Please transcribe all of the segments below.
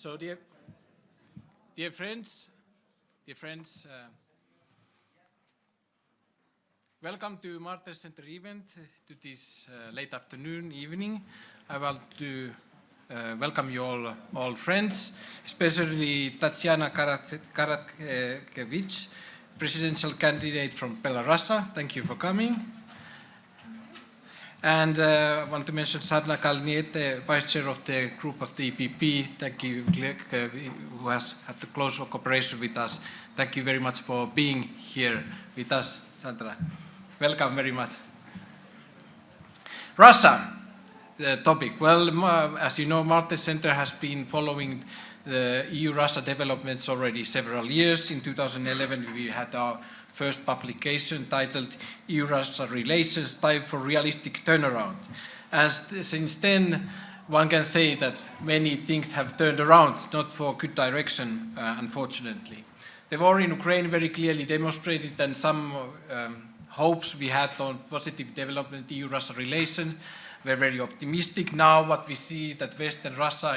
So, dear friends, welcome to Martel Center event to this late afternoon, evening. I want to welcome you all friends, especially Tatiana Karatkevich, presidential candidate from Belarus. Thank you for coming. And I want to mention Sarna Kalniete, vice chair of the group of the EPP. Thank you, who has had the close cooperation with us. Thank you very much for being here with us, Sandra. Welcome very much. Russia, the topic. Well, as you know, Martel Center has been following the EU-Russia developments already several years. In 2011, we had our first publication titled EU-Russia Relations, Time for Realistic Turnaround. And since then, one can say that many things have turned around, not for good direction, unfortunately. The war in Ukraine very clearly demonstrated that some hopes we had on positive development EU-Russia relations were very optimistic. Now what we see is that West and Russia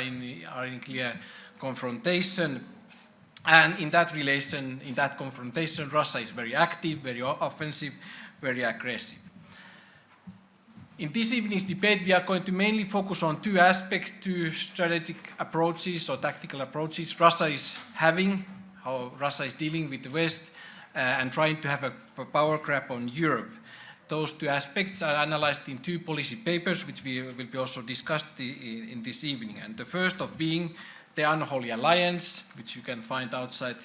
are in clear confrontation. And in that relation, in that confrontation, Russia is very active, very offensive, very aggressive. In this evening's debate, we are going to mainly focus on two aspects, two strategic approaches or tactical approaches Russia is having, how Russia is dealing with the West, and trying to have a power grab on Europe. Those two aspects are analyzed in two policy papers, which will be also discussed in this evening. And the first of being the Unholy Alliance, which you can find outside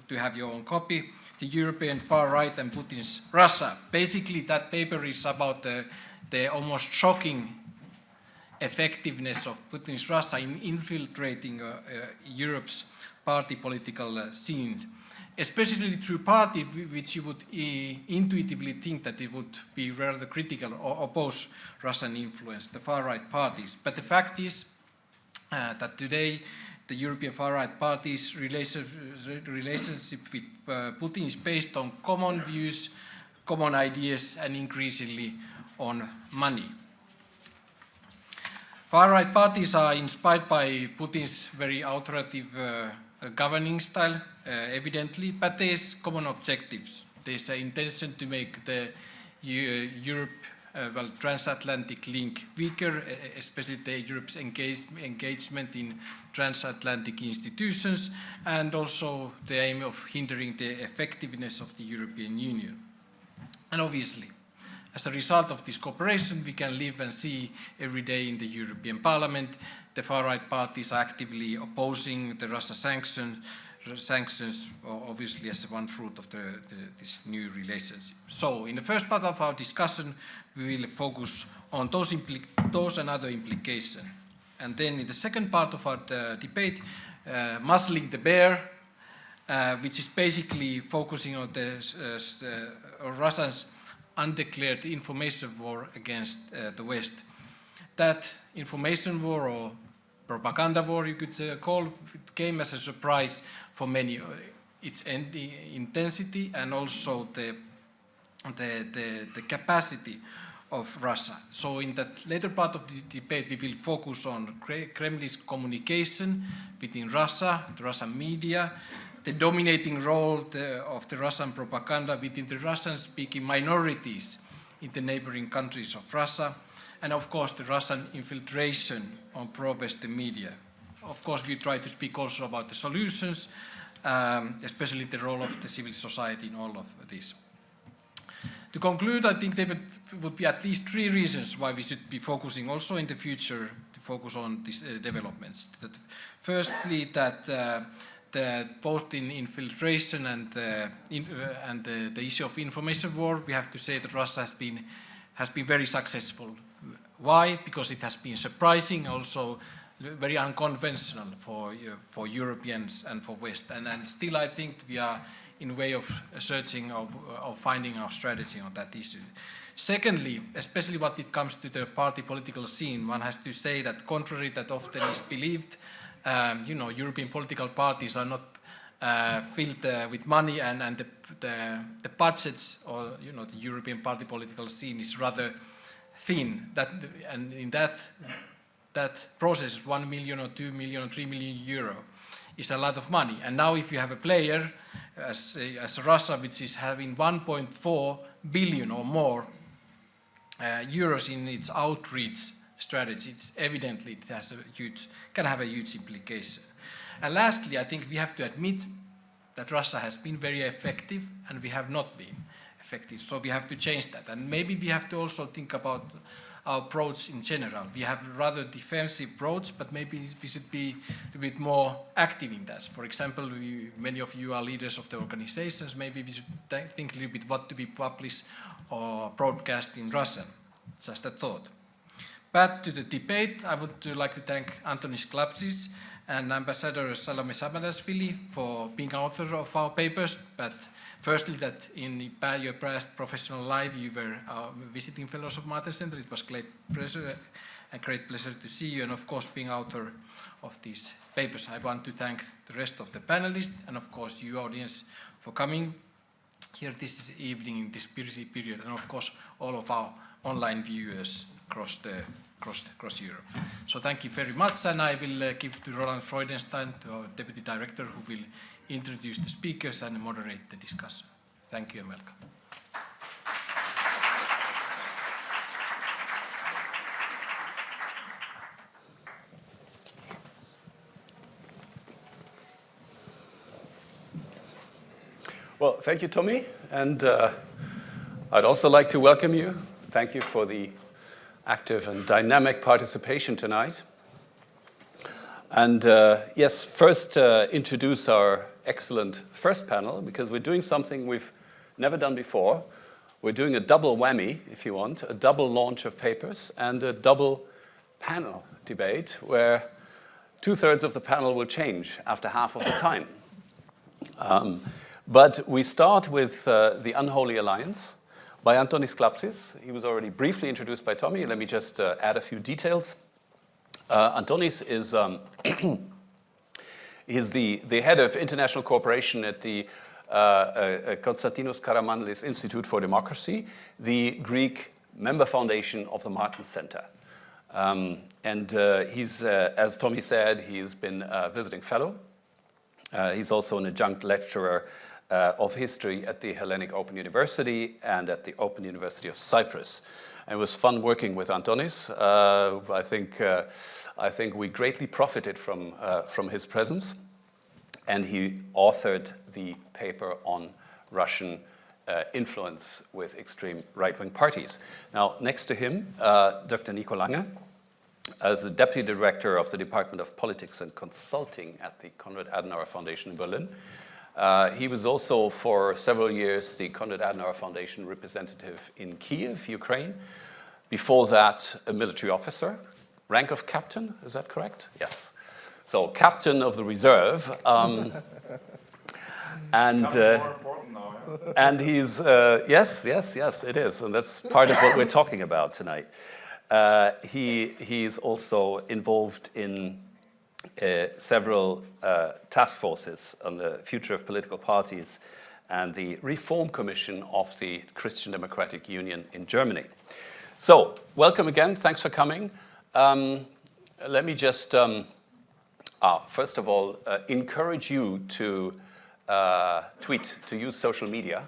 to have your own copy, the European far right and Putin's Russia. Basically, that paper is about the almost shocking effectiveness of Putin's Russia in infiltrating Europe's party political scene, especially through parties which you would intuitively think that it would be rather critical or oppose Russian influence, the far right parties. But the fact is that today the European far-right party's relationship with Putin is based on common views, common ideas, and increasingly on money. Far-right parties are inspired by Putin's very authoritative governing style, evidently, but there's common objectives. There's an intention to make the Europe transatlantic link weaker, especially Europe's engagement in transatlantic institutions, and also the aim of hindering the effectiveness of the European Union. And obviously, as a result of this cooperation, we can live and see every day in the European Parliament the far-right parties actively opposing the Russia sanctions, obviously as one fruit of this new relationship. So, in the first part of our discussion, we will focus on those and other implications. And then in the second part of our debate, muzzling the bear, which is basically focusing on Russia's undeclared information war against the West. That information war, or propaganda war you could call, it came as a surprise for many. Its intensity and also the capacity of Russia. So in that later part of the debate, we will focus on Kremlin's communication within Russia, the Russian media, the dominating role of the Russian propaganda within the Russian-speaking minorities in the neighboring countries of Russia, and of course the Russian infiltration on pro-Western media. Of course, we try to speak also about the solutions, especially the role of the civil society in all of this. To conclude, I think there would be at least three reasons why we should be focusing also in the future to focus on these developments. Firstly, that both in infiltration and the issue of information war, we have to say that Russia has been very successful. Why? Because it has been surprising, also very unconventional for Europeans and for West. And still I think we are in way of searching, of finding our strategy on that issue. Secondly, especially when it comes to the party political scene, one has to say that contrary that often is believed, European political parties are not filled with money, and the budgets or the European party political scene is rather thin. And in that that process 1 million or 2 million or 3 million euro is a lot of money. And now if you have a player as Russia, which is having 1.4 billion or more euros in its outreach strategy, it's evidently it has can have a huge implication. And lastly, I think we have to admit that Russia has been very effective and we have not been effective. So we have to change that. And maybe we have to also think about our approach in general. We have a rather defensive approach, but maybe we should be a bit more active in that. For example, many of you are leaders of the organizations. Maybe we should think a little bit what do we publish or broadcast in Russian. Just a thought. Back to the debate, I would like to thank Antonis Klapsis and Ambassador Salome Samarashvili for being author of our papers. But firstly, that in your past professional life, you were visiting fellows of Martin Center. It was great pleasure to see you, and of course, being author of these papers. I want to thank the rest of the panelists, and of course, you audience for coming here this evening in this busy period, and of course, all of our online viewers across Europe. So thank you very much, and I will give to Roland Freudenstein, our Deputy Director, who will introduce the speakers and moderate the discussion. Thank you and welcome. Well, thank you, Tommy, and I'd also like to welcome you. Thank you for the active and dynamic participation tonight. And yes, first introduce our excellent first panel, because we're doing something we've never done before. We're doing a double whammy, if you want, a double launch of papers and a double panel debate, where 2/3 of the panel will change after half of the time. But we start with the Unholy Alliance by Antonis Klapsis. He was already briefly introduced by Tommy. Let me just add a few details. Antonis is he's the head of international cooperation at the Konstantinos Karamanlis Institute for Democracy, the Greek member foundation of the Martin Center. And he's, as Tommy said, he's been a visiting fellow. He's also an adjunct lecturer of history at the Hellenic Open University and at the Open University of Cyprus. And it was fun working with Antonis. I think we greatly profited from his presence. And he authored the paper on Russian influence with extreme right-wing parties. Now, next to him, Dr. Nico Lange, as the Deputy Director of the Department of Politics and Consulting at the Konrad Adenauer Foundation in Berlin. He was also, for several years, the Konrad Adenauer Foundation representative in Kiev, Ukraine. Before that, a military officer, rank of captain, is that correct? Yes. So, captain of the reserve. And more important now, yeah? And he's, yes, it is. And that's part of what we're talking about tonight. He's also involved in several task forces on the future of political parties and the Reform Commission of the Christian Democratic Union in Germany. So, welcome again. Thanks for coming. Let me just, first of all, encourage you to tweet, to use social media.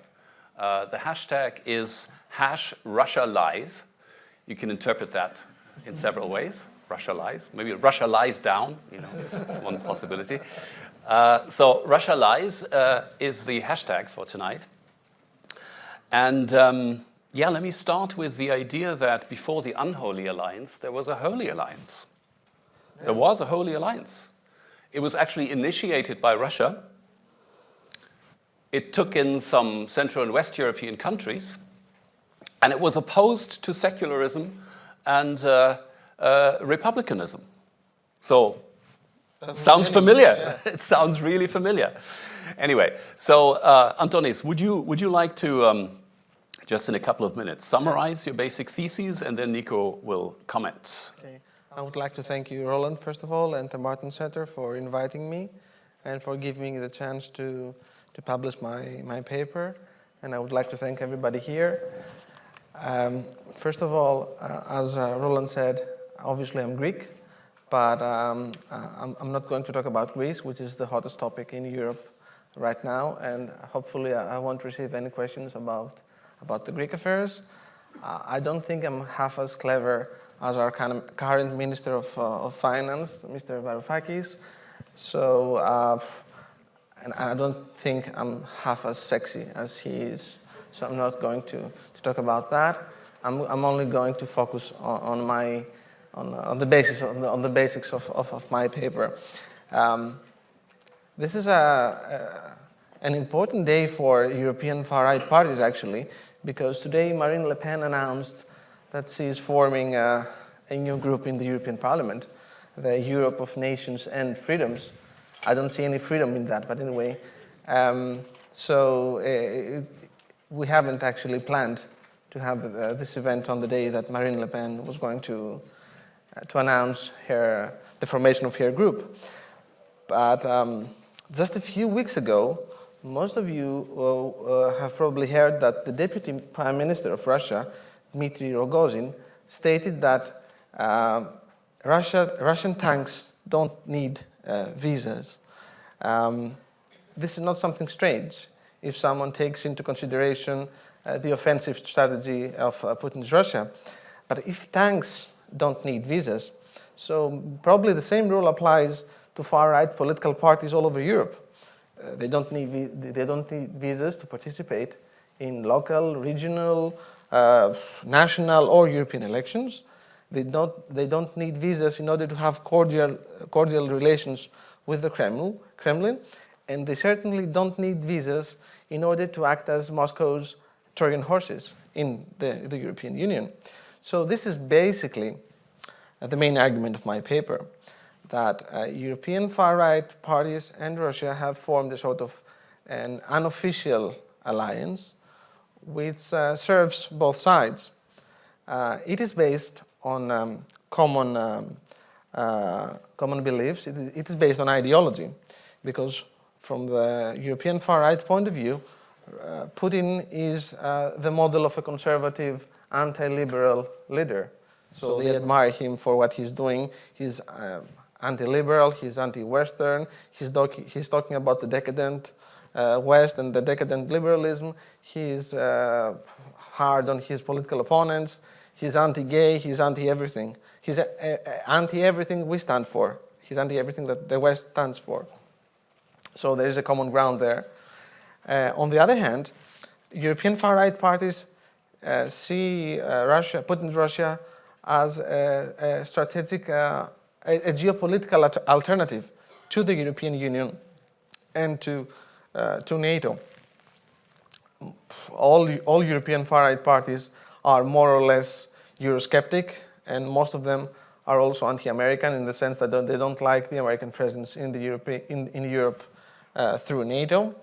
The hashtag is #RussiaLies. You can interpret that in several ways. Russia lies. Maybe Russia lies down, that's one possibility. So Russia lies is the hashtag for tonight. And let me start with the idea that before the Unholy Alliance, there was a Holy Alliance. There was a Holy Alliance. It was actually initiated by Russia. It took in some Central and West European countries, and it was opposed to secularism and republicanism. So, sounds familiar. Yeah. It sounds really familiar. Anyway, so Antonis, would you like to, just in a couple of minutes, summarize your basic theses, and then Nico will comment. Okay. I would like to thank you, Roland, first of all, and the Martin Center for inviting me and for giving me the chance to publish my paper. And I would like to thank everybody here. First of all, as Roland said, obviously I'm Greek. But I'm not going to talk about Greece, which is the hottest topic in Europe right now, and hopefully I won't receive any questions about the Greek affairs. I don't think I'm half as clever as our current Minister of Finance, Mr. Varoufakis. So, and I don't think I'm half as sexy as he is. So I'm not going to talk about that. I'm only going to focus on the basics of my paper. This is an important day for European far-right parties, actually, because today Marine Le Pen announced that she is forming a new group in the European Parliament, the Europe of Nations and Freedoms. I don't see any freedom in that, but anyway. We haven't actually planned to have this event on the day that Marine Le Pen was going to announce the formation of her group. But just a few weeks ago, most of you have probably heard that the Deputy Prime Minister of Russia, Dmitry Rogozin, stated that Russian tanks don't need visas. This is not something strange if someone takes into consideration the offensive strategy of Putin's Russia. But if tanks don't need visas, so probably the same rule applies to far-right political parties all over Europe. They don't need visas to participate in local, regional, national, or European elections. They don't need visas in order to have cordial relations with the Kremlin, and they certainly don't need visas in order to act as Moscow's Trojan horses in the European Union. So this is basically the main argument of my paper, that European far-right parties and Russia have formed a sort of an unofficial alliance which serves both sides. It is based on common beliefs. It is based on ideology, because from the European far-right point of view, Putin is the model of a conservative, anti-liberal leader. So they admire him for what he's doing. He's anti-liberal, he's anti-Western, he's talking about the decadent West and the decadent liberalism. He's hard on his political opponents. He's anti-gay, he's anti-everything. He's anti-everything we stand for. He's anti-everything that the West stands for. So there is a common ground there. On the other hand, European far-right parties see Putin's Russia as a strategic, a geopolitical alternative to the European Union and to NATO. All European far-right parties are more or less Eurosceptic, and most of them are also anti-American in the sense that they don't like the American presence in Europe through NATO.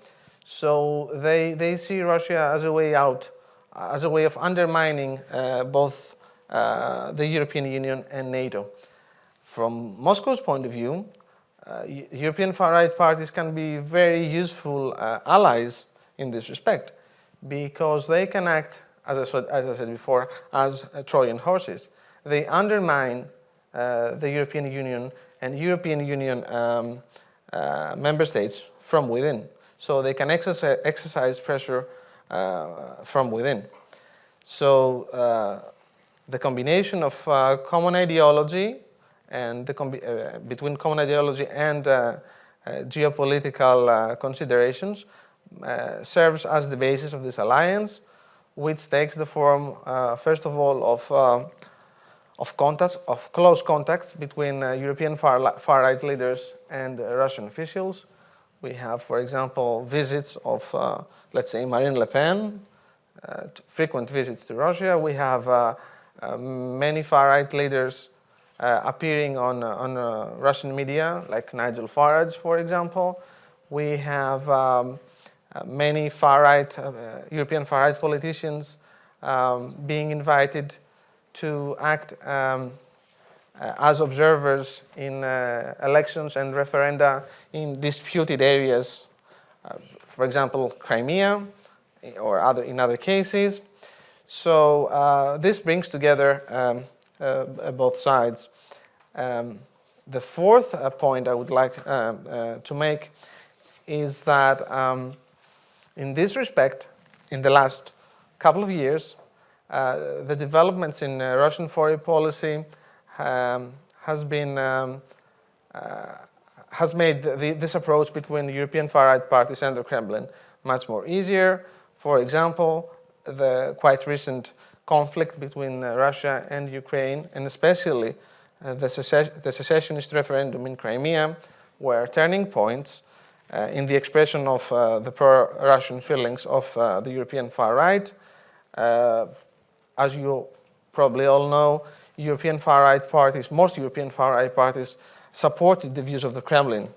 So they see Russia as a way out, as a way of undermining both the European Union and NATO. From Moscow's point of view, European far-right parties can be very useful allies in this respect, because they can act, as I said before, as Trojan horses. They undermine the European Union and European Union member states from within. So they can exercise pressure from within. So the combination of common ideology and between common ideology and geopolitical considerations serves as the basis of this alliance, which takes the form, first of all, of close contacts between European far-right leaders and Russian officials. We have, for example, visits of, let's say, Marine Le Pen, frequent visits to Russia. We have many far-right leaders appearing on Russian media, like Nigel Farage, for example. We have many far-right, European far-right politicians being invited to act as observers in elections and referenda in disputed areas, for example, Crimea, or in other cases. So this brings together both sides. The fourth point I would like to make is that in this respect, in the last couple of years, the developments in Russian foreign policy has made this approach between European far-right parties and the Kremlin much more easier. For example, the quite recent conflict between Russia and Ukraine, and especially the secessionist referendum in Crimea, were turning points in the expression of the pro-Russian feelings of the European far-right. As you probably all know, European far-right parties, most European far-right parties, supported the views of the Kremlin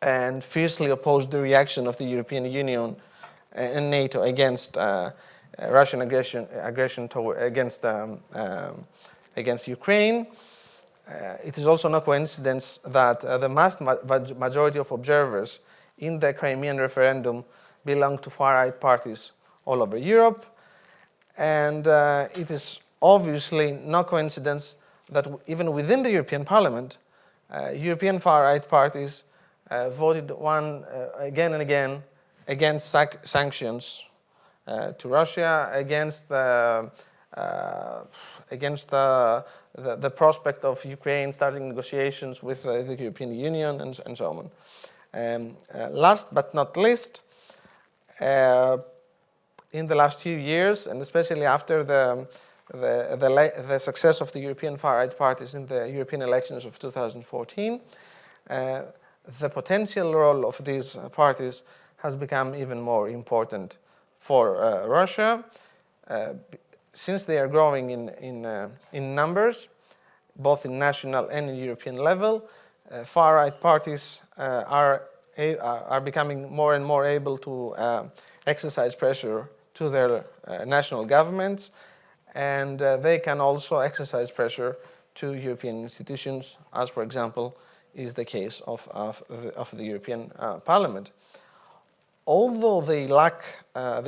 and fiercely opposed the reaction of the European Union and NATO against Russian aggression against Ukraine. It is also no coincidence that the vast majority of observers in the Crimean referendum belong to far-right parties all over Europe. And it is obviously no coincidence that even within the European Parliament, European far-right parties voted again and again against sanctions to Russia, against the prospect of Ukraine starting negotiations with the European Union and so on. Last but not least, in the last few years, and especially after the success of the European far-right parties in the European elections of 2014, the potential role of these parties has become even more important for Russia. Since they are growing in numbers, both in national and in European level, far-right parties are becoming more and more able to exercise pressure to their national governments, and they can also exercise pressure to European institutions, as, for example, is the case of the European Parliament. Although they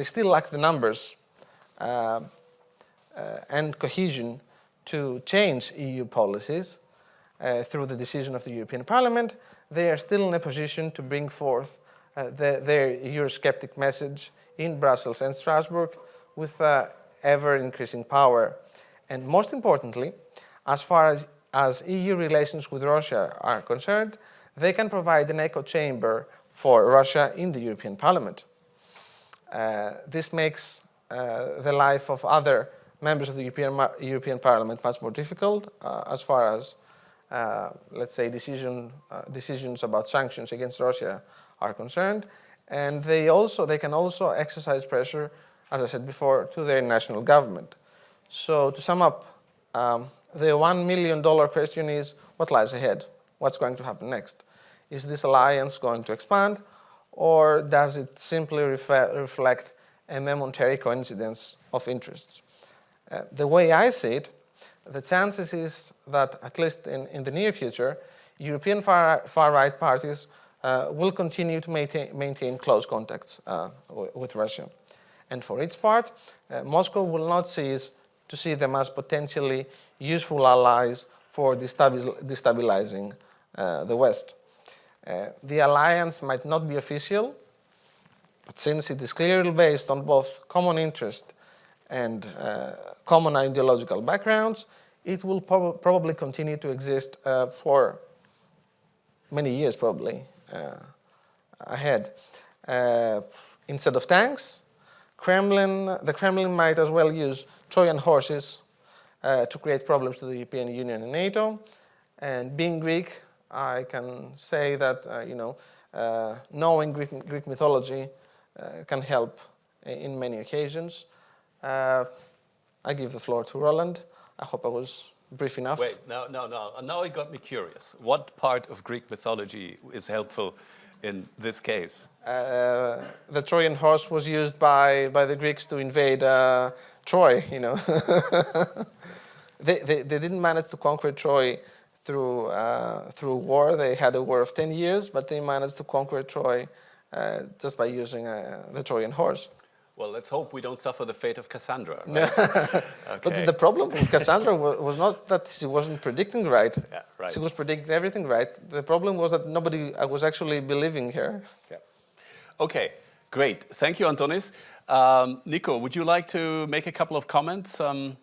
still lack the numbers and cohesion to change EU policies through the decision of the European Parliament, they are still in a position to bring forth their Eurosceptic message in Brussels and Strasbourg with ever-increasing power. And most importantly, as far as EU relations with Russia are concerned, they can provide an echo chamber for Russia in the European Parliament. This makes the life of other members of the European Parliament much more difficult as far as, let's say, decisions about sanctions against Russia are concerned. And they can also exercise pressure, as I said before, to their national government. So to sum up, the $1 million question is, what lies ahead? What's going to happen next? Is this alliance going to expand, or does it simply reflect a momentary coincidence of interests? The way I see it, the chances is that, at least in the near future, European far-right parties will continue to maintain close contacts with Russia. And for its part, Moscow will not cease to see them as potentially useful allies for destabilizing the West. The alliance might not be official, but since it is clearly based on both common interest and common ideological backgrounds, it will probably continue to exist for many years, probably, ahead. Instead of tanks, the Kremlin might as well use Trojan horses to create problems to the European Union and NATO. And being Greek, I can say that knowing Greek mythology can help in many occasions. I give the floor to Roland. I hope I was brief enough. Wait, no. Now it got me curious. What part of Greek mythology is helpful in this case? The Trojan horse was used by the Greeks to invade Troy. They didn't manage to conquer Troy through war. They had a war of 10 years, but they managed to conquer Troy just by using the Trojan horse. Well, let's hope we don't suffer the fate of Cassandra. Right? But the problem with Cassandra was not that she wasn't predicting right. Yeah, right. She was predicting everything right. The problem was that nobody was actually believing her. Yeah. Okay, great. Thank you, Antonis. Nico, would you like to make a couple of comments? And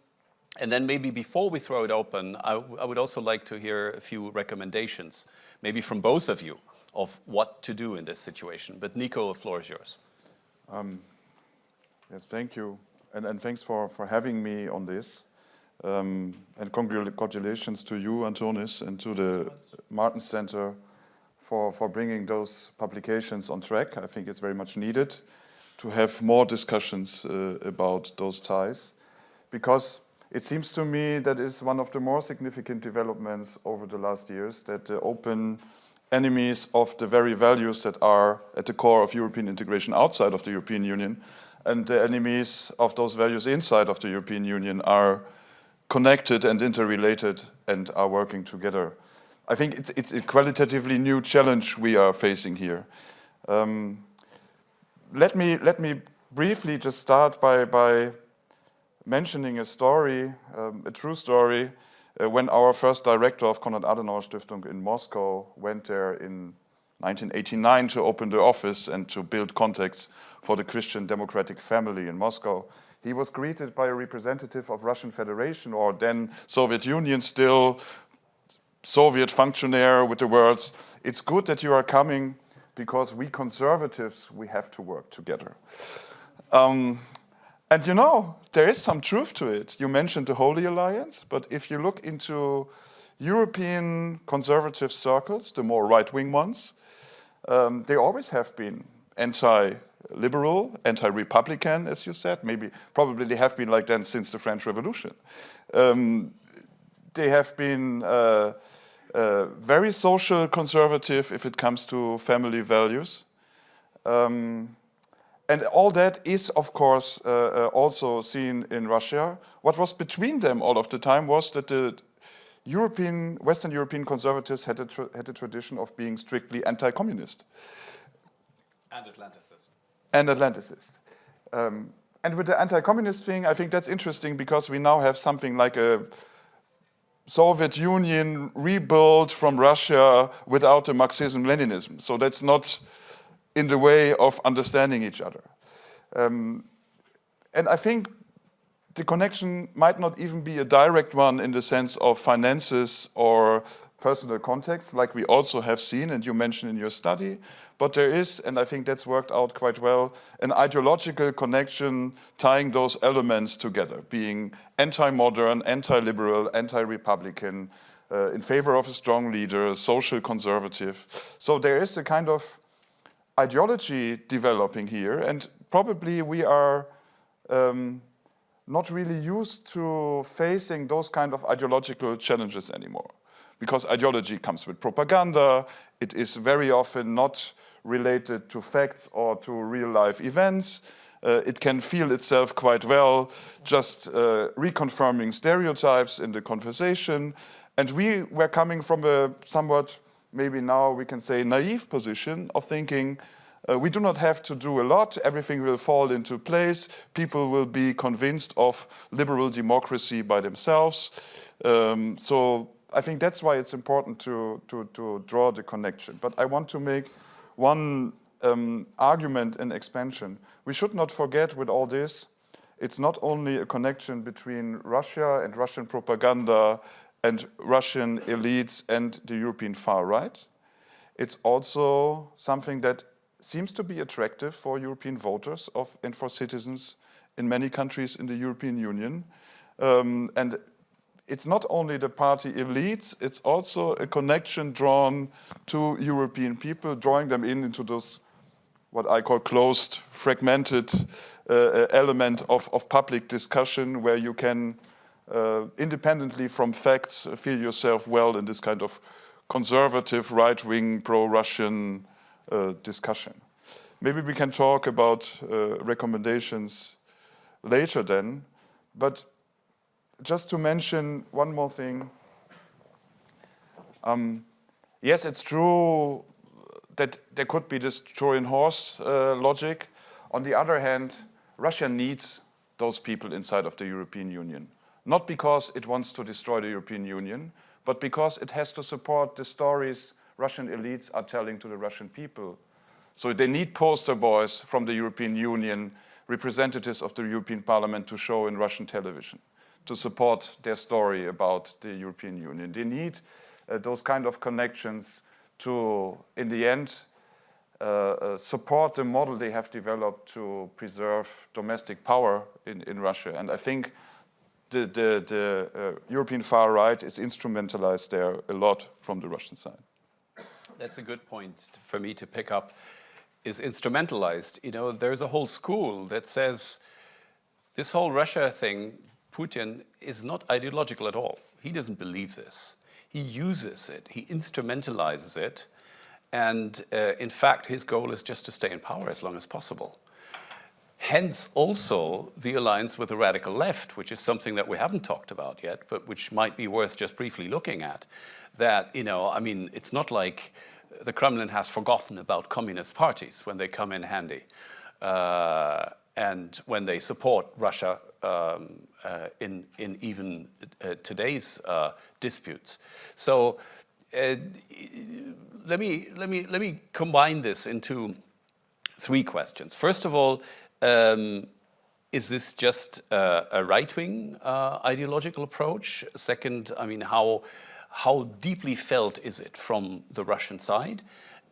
then maybe before we throw it open, I would also like to hear a few recommendations, maybe from both of you, of what to do in this situation. But Nico, the floor is yours. Yes, thank you. And thanks for having me on this. And congratulations to you, Antonis, and to the Martin Center for bringing those publications on track. I think it's very much needed to have more discussions about those ties, because it seems to me that is one of the more significant developments over the last years, that the open enemies of the very values that are at the core of European integration outside of the European Union and the enemies of those values inside of the European Union are connected and interrelated and are working together. I think it's a qualitatively new challenge we are facing here. Let me briefly just start by mentioning a story, a true story, when our first director of Konrad Adenauer Stiftung in Moscow went there in 1989 to open the office and to build contacts for the Christian democratic family in Moscow. He was greeted by a representative of Russian Federation, or then Soviet Union, still Soviet functionary, with the words, "It's good that you are coming because we conservatives, we have to work together." And you know, there is some truth to it. You mentioned the Holy Alliance, but if you look into European conservative circles, the more right-wing ones, they always have been anti-liberal, anti-republican, as you said. Probably they have been like that since the French Revolution. They have been very social conservative if it comes to family values. And all that is, of course, also seen in Russia. What was between them all of the time was that the Western European conservatives had a tradition of being strictly anti-communist. And Atlanticist. And Atlanticist. And with the anti-communist thing, I think that's interesting because we now have something like a Soviet Union rebuilt from Russia without the Marxism-Leninism. So that's not in the way of understanding each other. And I think the connection might not even be a direct one in the sense of finances or personal contacts, like we also have seen, and you mentioned in your study, but there is, and I think that's worked out quite well, an ideological connection tying those elements together, being anti-modern, anti-liberal, anti-republican, in favor of a strong leader, social conservative. So there is a kind of ideology developing here, and probably we are not really used to facing those kind of ideological challenges anymore. Because ideology comes with propaganda, it is very often not related to facts or to real-life events. It can feel itself quite well, just reconfirming stereotypes in the conversation. And we were coming from a somewhat, maybe now we can say, naive position of thinking we do not have to do a lot, everything will fall into place, people will be convinced of liberal democracy by themselves. So I think that's why it's important to draw the connection. But I want to make one argument in expansion. We should not forget with all this, it's not only a connection between Russia and Russian propaganda and Russian elites and the European far right. It's also something that seems to be attractive for European voters and for citizens in many countries in the European Union. And it's not only the party elites, it's also a connection drawn to European people, drawing them into those, what I call closed, fragmented element of public discussion where you can, independently from facts, feel yourself well in this kind of conservative, right-wing, pro-Russian discussion. Maybe we can talk about recommendations later then, but just to mention one more thing. Yes, it's true that there could be this Trojan horse logic. On the other hand, Russia needs those people inside of the European Union. Not because it wants to destroy the European Union, but because it has to support the stories Russian elites are telling to the Russian people. So they need poster boys from the European Union, representatives of the European Parliament to show in Russian television, to support their story about the European Union. They need those kind of connections to, in the end, support the model they have developed to preserve domestic power in Russia. And I think the European far right is instrumentalized there a lot from the Russian side. That's a good point for me to pick up, is instrumentalized. You know, there's a whole school that says this whole Russia thing, Putin, is not ideological at all. He doesn't believe this. He uses it, he instrumentalizes it, and in fact, his goal is just to stay in power as long as possible. Hence also the alliance with the radical left, which is something that we haven't talked about yet, but which might be worth just briefly looking at. That, you know, I mean, it's not like the Kremlin has forgotten about communist parties when they come in handy and when they support Russia in even today's disputes. So let me combine this into three questions. First of all, is this just a right-wing ideological approach? Second, I mean, how deeply felt is it from the Russian side?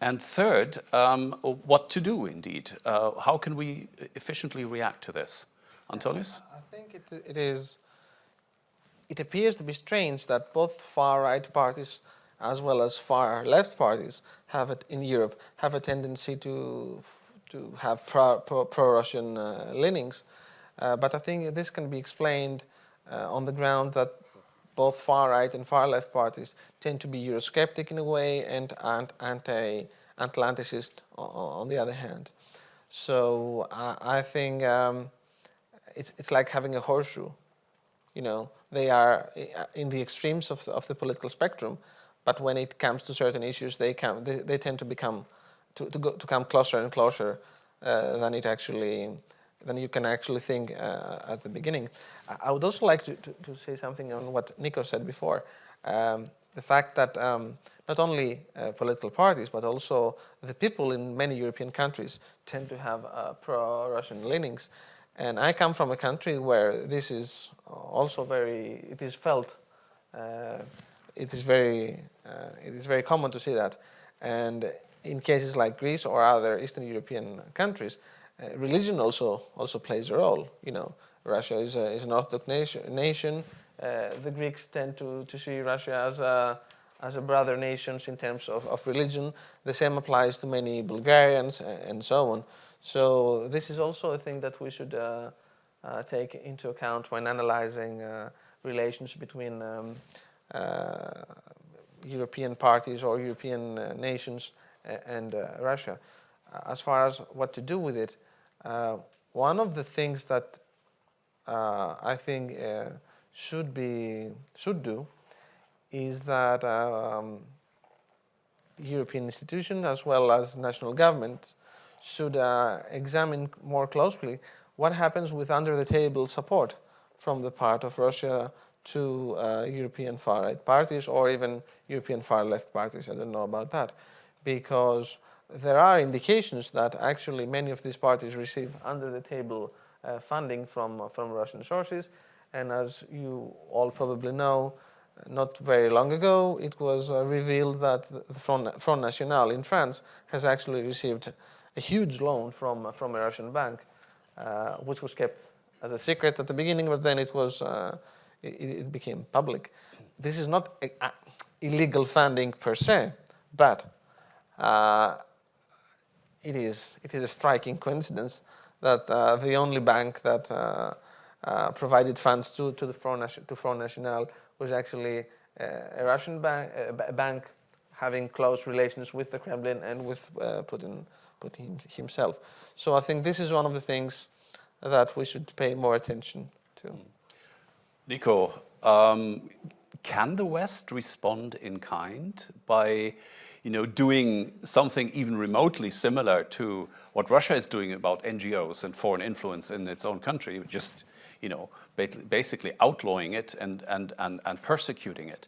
And third, what to do indeed? How can we efficiently react to this? Antonius? I think it appears to be strange that both far-right parties as well as far-left parties in Europe have a tendency to have pro-Russian leanings. But I think this can be explained on the ground that both far-right and far-left parties tend to be Eurosceptic in a way and anti-Atlanticist on the other hand. So I think it's like having a horseshoe. You know, they are in the extremes of the political spectrum, but when it comes to certain issues, they tend to become to come closer and closer than you can actually think at the beginning. I would also like to say something on what Nico said before. The fact that not only political parties, but also the people in many European countries tend to have pro-Russian leanings. And I come from a country where this is also it is felt. It is very common to see that. And in cases like Greece or other Eastern European countries, religion also plays a role. You know, Russia is an Orthodox nation. The Greeks tend to see Russia as a brother nation in terms of religion. The same applies to many Bulgarians and so on. So this is also a thing that we should take into account when analyzing relations between European parties or European nations and Russia. As far as what to do with it, one of the things that I think should do is that European institutions as well as national governments should examine more closely what happens with under-the-table support from the part of Russia to European far-right parties or even European far-left parties. I don't know about that, because there are indications that actually many of these parties receive under-the-table funding from Russian sources. And as you all probably know, not very long ago, it was revealed that the Front National in France has actually received a huge loan from a Russian bank, which was kept as a secret at the beginning, but then it became public. This is not illegal funding per se, but it is a striking coincidence that the only bank that provided funds to Front National was actually a Russian bank, a bank having close relations with the Kremlin and with Putin himself. So I think this is one of the things that we should pay more attention to. Nico, can the West respond in kind by, doing something even remotely similar to what Russia is doing about NGOs and foreign influence in its own country, just, basically outlawing it and persecuting it?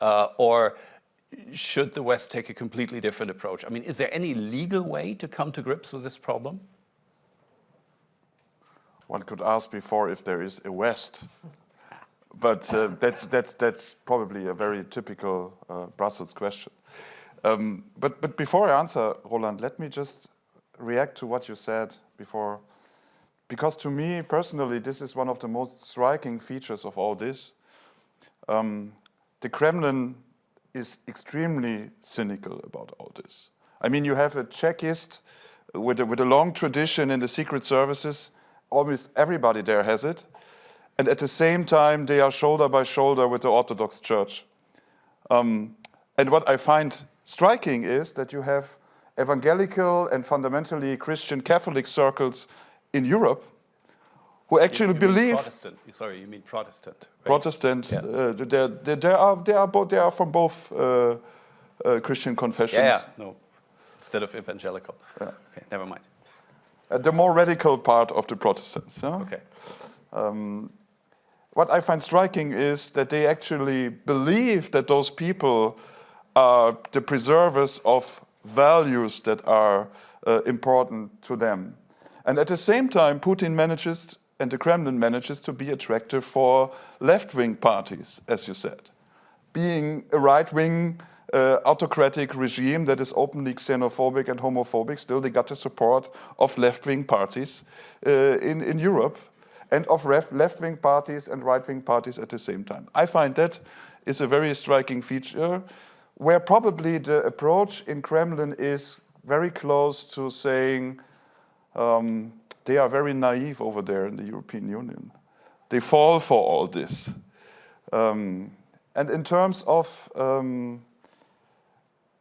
Or should the West take a completely different approach? I mean, is there any legal way to come to grips with this problem? One could ask before if there is a West. But that's probably a very typical Brussels question. But before I answer, Roland, let me just react to what you said before. Because to me, personally, this is one of the most striking features of all this. The Kremlin is extremely cynical about all this. I mean, you have a Chekist with a long tradition in the secret services. Almost everybody there has it. And at the same time, they are shoulder by shoulder with the Orthodox Church. And what I find striking is that you have evangelical and fundamentally Christian Catholic circles in Europe who actually believe... Protestant. Sorry, you mean Protestant. Right? Protestant. Yeah. They are from both Christian confessions. Yeah, no, instead of evangelical. Yeah. Okay, never mind. The more radical part of the Protestants. Huh? Okay. What I find striking is that they actually believe that those people are the preservers of values that are important to them. And at the same time, Putin manages, and the Kremlin manages to be attractive for left-wing parties, as you said. Being a right-wing autocratic regime that is openly xenophobic and homophobic, still they got the support of left-wing parties in Europe, and of left-wing parties and right-wing parties at the same time. I find that is a very striking feature, where probably the approach in Kremlin is very close to saying they are very naive over there in the European Union. They fall for all this. And in terms of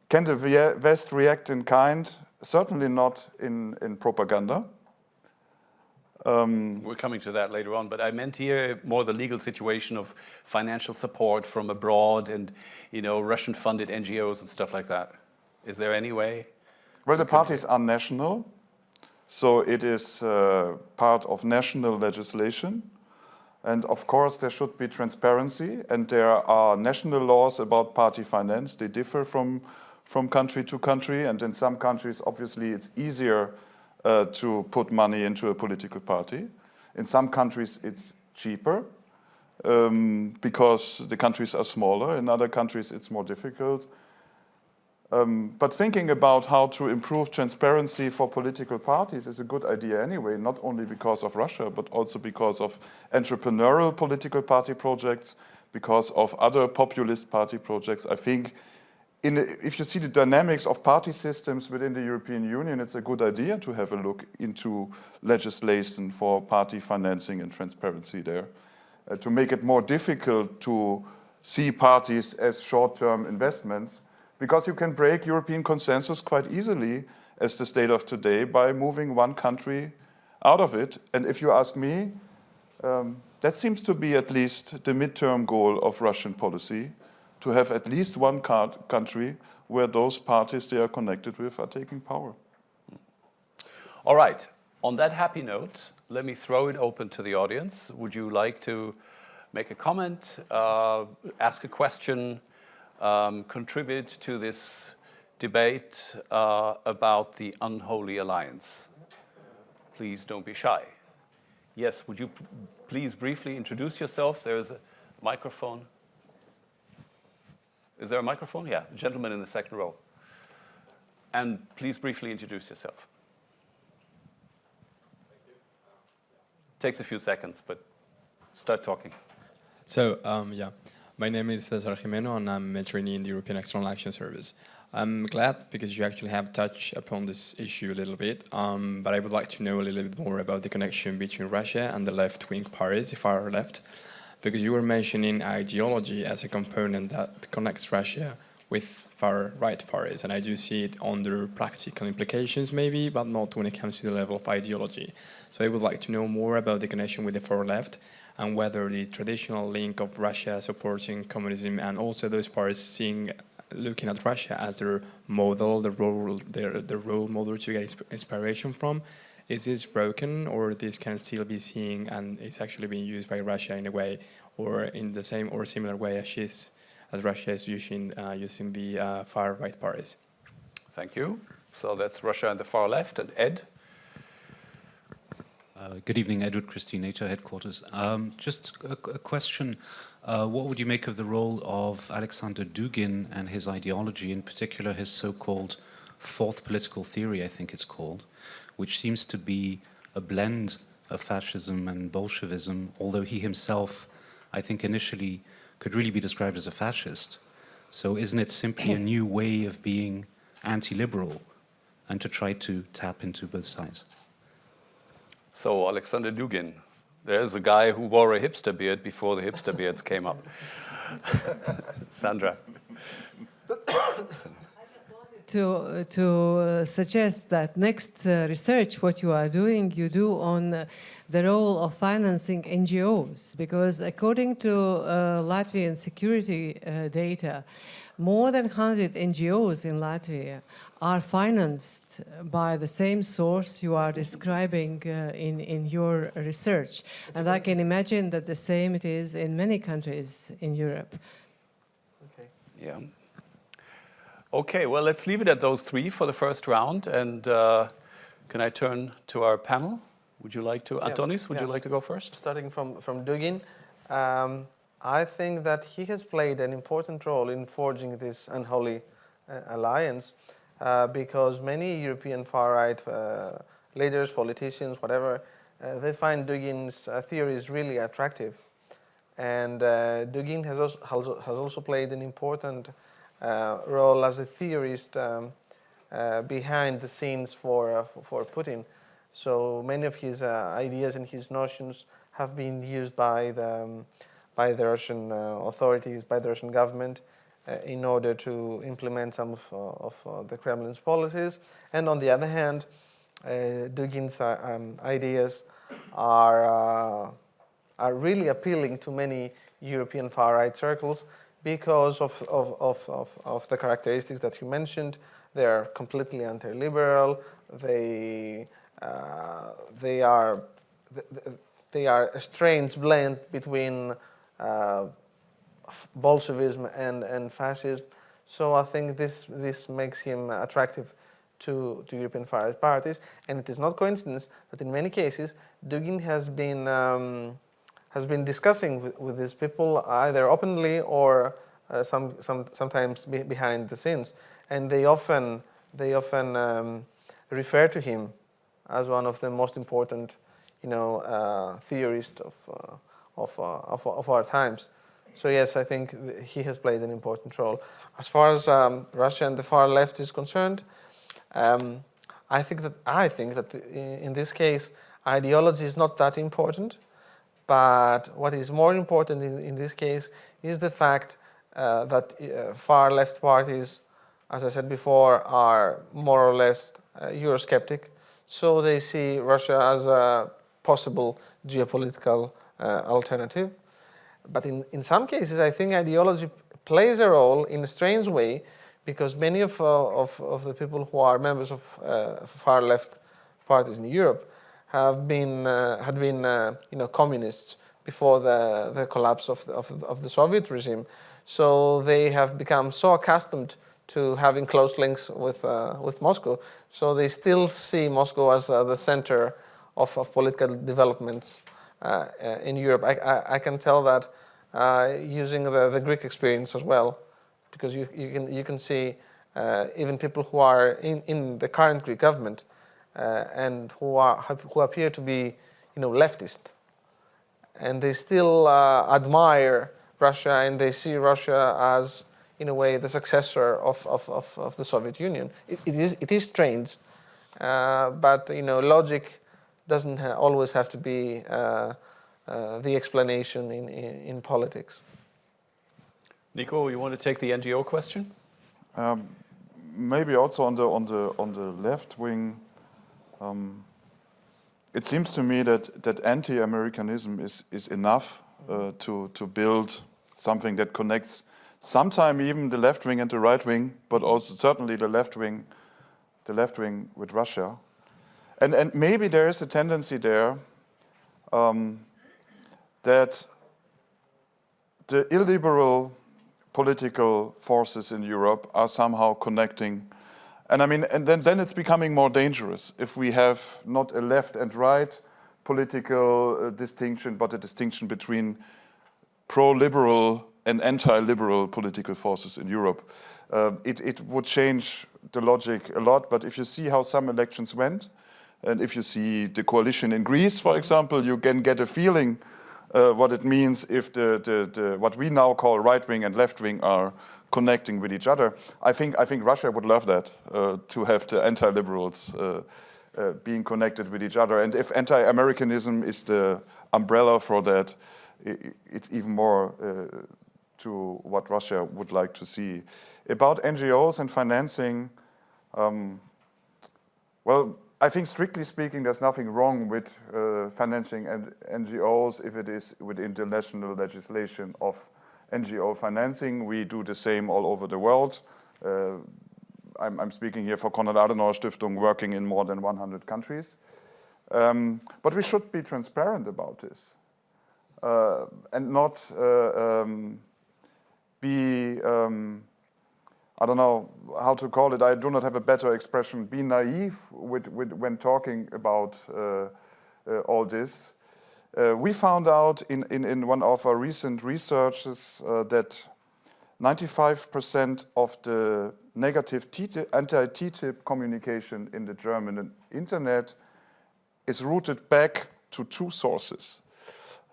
can the West react in kind? Certainly not in propaganda. We're coming to that later on, but I meant here more the legal situation of financial support from abroad and, Russian-funded NGOs and stuff like that. Is there any way? Well, the parties are national, so it is part of national legislation. And of course, there should be transparency, and there are national laws about party finance. They differ from country to country, and in some countries, obviously, it's easier to put money into a political party. In some countries, it's cheaper because the countries are smaller. In other countries, it's more difficult. But thinking about how to improve transparency for political parties is a good idea anyway, not only because of Russia, but also because of entrepreneurial political party projects, because of other populist party projects. I think if you see the dynamics of party systems within the European Union, it's a good idea to have a look into legislation for party financing and transparency there, to make it more difficult to see parties as short-term investments, because you can break European consensus quite easily as the state of today by moving one country out of it. And if you ask me, that seems to be at least the midterm goal of Russian policy, to have at least one country where those parties they are connected with are taking power. All right. On that happy note, let me throw it open to the audience. Would you like to make a comment, ask a question, contribute to this debate about the unholy alliance? Please don't be shy. Yes, would you please briefly introduce yourself? There's a microphone. Is there a microphone? Yeah, gentleman in the second row. And please briefly introduce yourself. Takes a few seconds, but start talking. So, my name is Cesar Jimeno, and I'm a trainee in the European External Action Service. I'm glad because you actually have touched upon this issue a little bit, but I would like to know a little bit more about the connection between Russia and the left-wing parties, the far left, because you were mentioning ideology as a component that connects Russia with far-right parties, and I do see it under practical implications maybe, but not when it comes to the level of ideology. So I would like to know more about the connection with the far left and whether the traditional link of Russia supporting communism and also those parts looking at Russia as their model, their role model to get inspiration from, is this broken, or this can still be seen and it's actually being used by Russia in a way, or in the same or similar way as Russia is using the far right parties? Thank you. So that's Russia and the far left. And Ed? Good evening, Edward Christie, NATO headquarters. Just a question. What would you make of the role of Alexander Dugin and his ideology, in particular his so-called fourth political theory, I think it's called, which seems to be a blend of fascism and Bolshevism, although he himself, I think initially, could really be described as a fascist. So isn't it simply a new way of being anti-liberal and to try to tap into both sides? So Alexander Dugin, there's a guy who wore a hipster beard before the hipster beards came up. Sandra. To suggest that next research, what you are doing, you do on the role of financing NGOs, because according to Latvian security data, more than 100 NGOs in Latvia are financed by the same source you are describing in your research. And I can imagine that the same it is in many countries in Europe. Okay. Yeah. Okay, well, let's leave it at those three for the first round. And can I turn to our panel? Would you like to, Antonis, would you like to go first? Starting from Dugin, I think that he has played an important role in forging this unholy alliance because many European far-right leaders, politicians, whatever, they find Dugin's theories really attractive. And Dugin has also played an important role as a theorist behind the scenes for Putin. So many of his ideas and his notions have been used by the Russian authorities, by the Russian government, in order to implement some of the Kremlin's policies. And on the other hand, Dugin's ideas are really appealing to many European far-right circles because of the characteristics that you mentioned. They are completely anti-liberal. They are a strange blend between Bolshevism and fascism. So I think this makes him attractive to European far-right parties. And it is not coincidence that in many cases Dugin has been discussing with these people either openly or sometimes behind the scenes, and they often refer to him as one of the most important, theorists of our times. So yes, I think he has played an important role. As far as Russia and the far left is concerned, I think that in this case ideology is not that important. But what is more important in this case is the fact that far left parties, as I said before, are more or less Eurosceptic. So they see Russia as a possible geopolitical alternative. But in some cases, I think ideology plays a role in a strange way, because many of the people who are members of far left parties in Europe had been communists before the collapse of the Soviet regime. So they have become so accustomed to having close links with Moscow. So they still see Moscow as the center of political developments in Europe. I can tell that using the Greek experience as well, because you can see even people who are in the current Greek government and who appear to be leftist, and they still admire Russia, and they see Russia as, in a way, the successor of the Soviet Union. It is strange, but logic doesn't always have to be the explanation in politics. Nico, you want to take the NGO question? Maybe also on the left wing. it seems to me that anti-Americanism is enough to build something that connects sometime even the left wing and the right wing, but also certainly the left wing with Russia. And maybe there is a tendency there that the illiberal political forces in Europe are somehow connecting. And I mean, and then it's becoming more dangerous if we have not a left and right political distinction, but a distinction between pro-liberal and anti-liberal political forces in Europe. It would change the logic a lot, but if you see how some elections went, and if you see the coalition in Greece, for example, you can get a feeling what it means if the what we now call right wing and left wing are connecting with each other. I think Russia would love that, to have the anti-liberals being connected with each other. And if anti-Americanism is the umbrella for that, it's even more to what Russia would like to see. About NGOs and financing, well, I think strictly speaking, there's nothing wrong with financing NGOs if it is within the national legislation of NGO financing. We do the same all over the world. I'm speaking here for Konrad Adenauer Stiftung, working in more than 100 countries. But we should be transparent about this and not be, I don't know how to call it, I do not have a better expression, be naive when talking about all this. We found out in one of our recent researches that 95% of the negative anti-TTIP communication in the German internet is rooted back to two sources.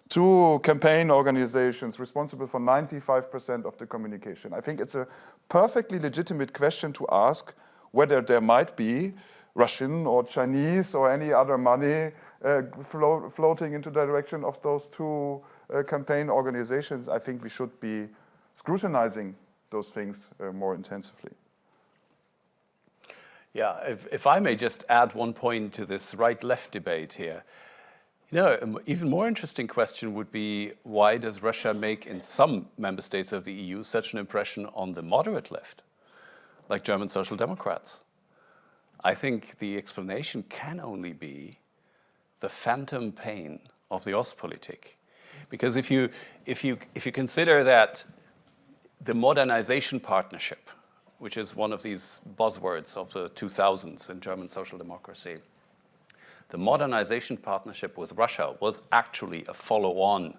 Two campaign organizations responsible for 95% of the communication. I think it's a perfectly legitimate question to ask whether there might be Russian or Chinese or any other money floating into the direction of those two campaign organizations. I think we should be scrutinizing those things more intensively. Yeah, if I may just add one point to this right-left debate here. You know, an even more interesting question would be, why does Russia make, in some member states of the EU, such an impression on the moderate left, like German Social Democrats? I think the explanation can only be the phantom pain of the Ostpolitik. Because if you consider that the modernization partnership, which is one of these buzzwords of the 2000s in German social democracy, the modernization partnership with Russia was actually a follow-on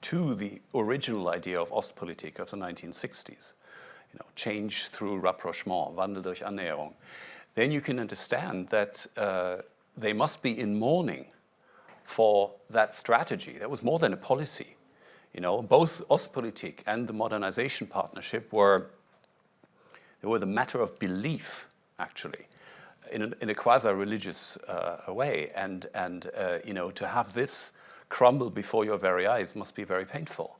to the original idea of Ostpolitik of the 1960s. You know, change through rapprochement, Wandel durch Annäherung. Then you can understand that they must be in mourning for that strategy. That was more than a policy. You know, both Ostpolitik and the modernization partnership were the matter of belief, actually, in a quasi-religious way. And you know, to have this crumble before your very eyes must be very painful.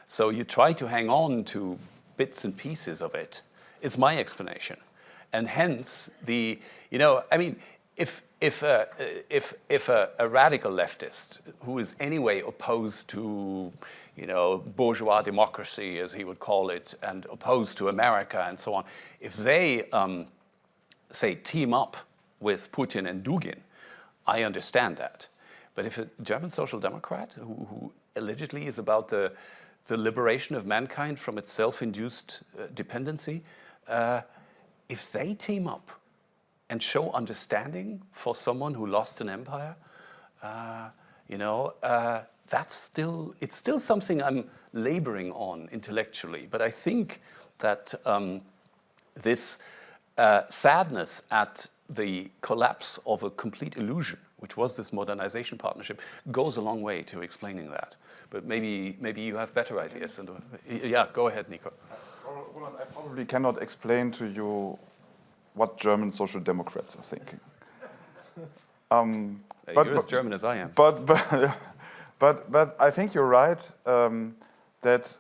So you try to hang on to bits and pieces of it, is my explanation. And hence you know, I mean, if a radical leftist who is anyway opposed to, you know, bourgeois democracy, as he would call it, and opposed to America and so on, if they say team up with Putin and Dugin, I understand that. But if a German social democrat who allegedly is about the liberation of mankind from its self-induced dependency, if they team up and show understanding for someone who lost an empire, you know, it's still something I'm laboring on intellectually. But I think that this sadness at the collapse of a complete illusion, which was this modernization partnership, goes a long way to explaining that. But maybe you have better ideas. Yeah, go ahead, Nico. Roland, I probably cannot explain to you what German social democrats are thinking. You're as German as I am. But I think you're right that,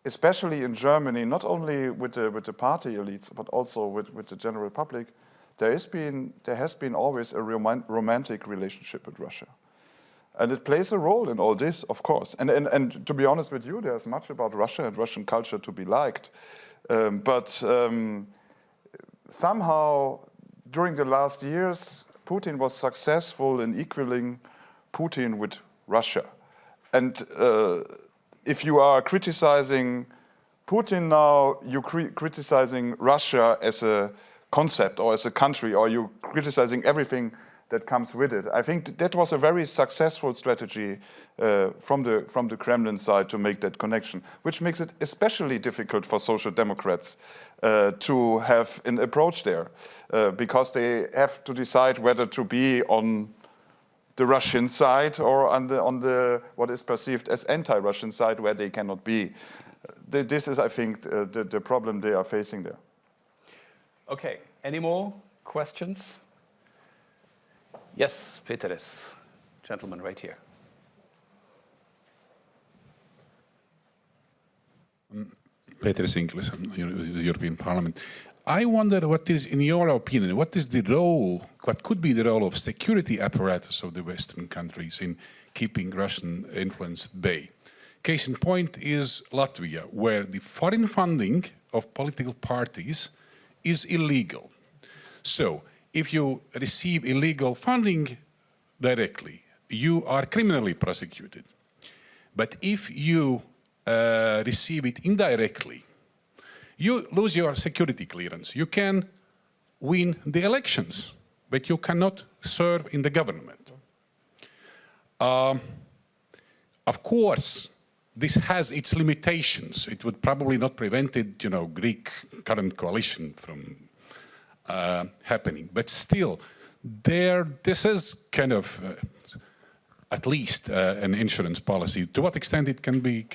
especially in Germany, not only with the party elites, but also with the general public, there has been always a romantic relationship with Russia. And it plays a role in all this, of course. And to be honest with you, there's much about Russia and Russian culture to be liked. But somehow, during the last years, Putin was successful in equaling Putin with Russia. And if you are criticizing Putin now, you're criticizing Russia as a concept or as a country, or you're criticizing everything that comes with it. I think that was a very successful strategy from the Kremlin side to make that connection, which makes it especially difficult for social democrats to have an approach there, because they have to decide whether to be on the Russian side or on the what is perceived as anti-Russian side, where they cannot be. This is, I think, the problem they are facing there. Okay, any more questions? Yes, Peteris, gentleman right here. Peteris Inkles, the European Parliament. I wonder what is, in your opinion, what is the role, what could be the role of security apparatus of the Western countries in keeping Russian influence at bay? Case in point is Latvia, where the foreign funding of political parties is illegal. So, if you receive illegal funding directly, you are criminally prosecuted. But if you receive it indirectly, you lose your security clearance. You can win the elections, but you cannot serve in the government. Of course, this has its limitations. It would probably not prevent it, Greek current coalition from happening. But still, this is kind of at least an insurance policy. To what extent it can be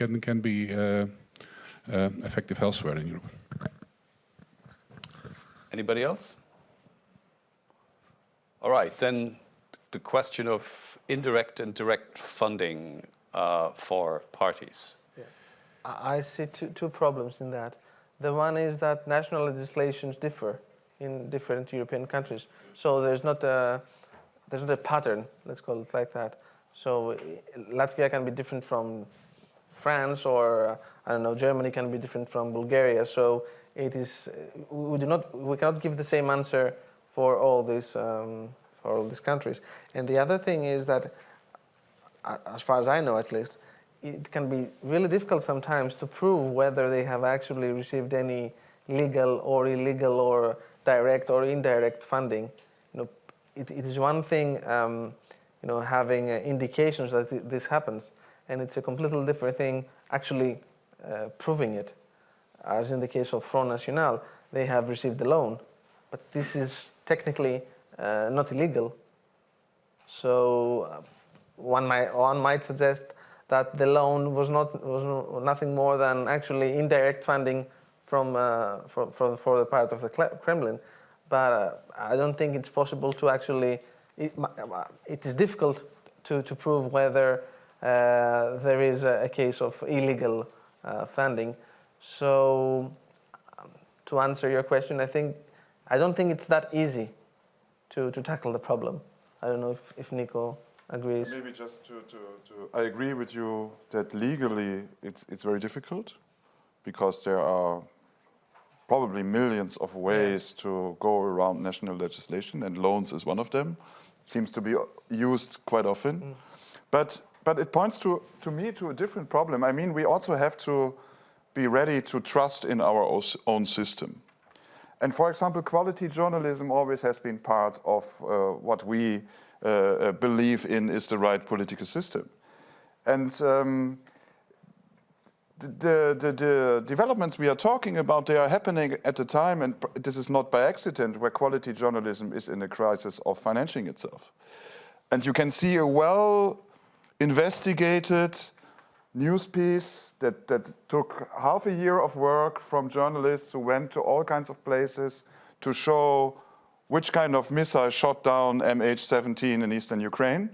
effective elsewhere in Europe? Anybody else? All right, then the question of indirect and direct funding for parties. Yeah. I see two problems in that. The one is that national legislations differ in different European countries. So there's not a pattern, let's call it like that. So Latvia can be different from France, or Germany can be different from Bulgaria. So it is we cannot give the same answer for all these countries. And the other thing is that, as far as I know at least, it can be really difficult sometimes to prove whether they have actually received any legal or illegal or direct or indirect funding. It is one thing, having indications that this happens, and it's a completely different thing actually proving it. As in the case of Front National, they have received a loan, but this is technically not illegal. So one might suggest that the loan was nothing more than actually indirect funding for the part of the Kremlin. But I don't think it's possible to actually. It is difficult to prove whether there is a case of illegal funding. So, to answer your question, I don't think it's that easy to tackle the problem. I don't know if Nico agrees. Maybe just I agree with you that legally it's very difficult, because there are probably millions of ways to go around national legislation, and loans is one of them. Seems to be used quite often. But it points to me to a different problem. I mean, we also have to be ready to trust in our own system. And for example, quality journalism always has been part of what we believe in is the right political system. And the developments we are talking about, they are happening at a time, and this is not by accident, where quality journalism is in a crisis of financing itself. And you can see a well-investigated news piece that took half a year of work from journalists who went to all kinds of places to show which kind of missile shot down MH17 in eastern Ukraine.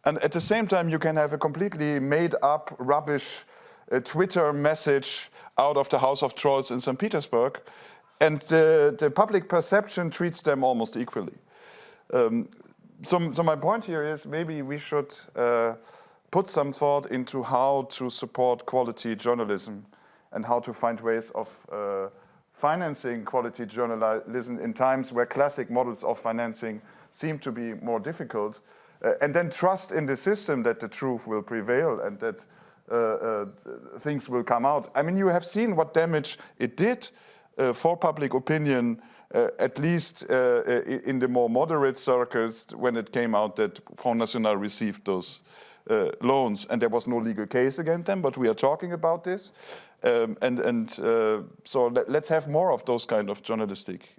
And at the same time, you can have a completely made-up rubbish Twitter message out of the House of Trolls in St. Petersburg and the public perception treats them almost equally. So my point here is maybe we should put some thought into how to support quality journalism and how to find ways of financing quality journalism in times where classic models of financing seem to be more difficult, and then trust in the system that the truth will prevail and that things will come out. I mean, you have seen what damage it did for public opinion, at least in the more moderate circles, when it came out that Front National received those loans, and there was no legal case against them, but we are talking about this. So let's have more of those kind of journalistic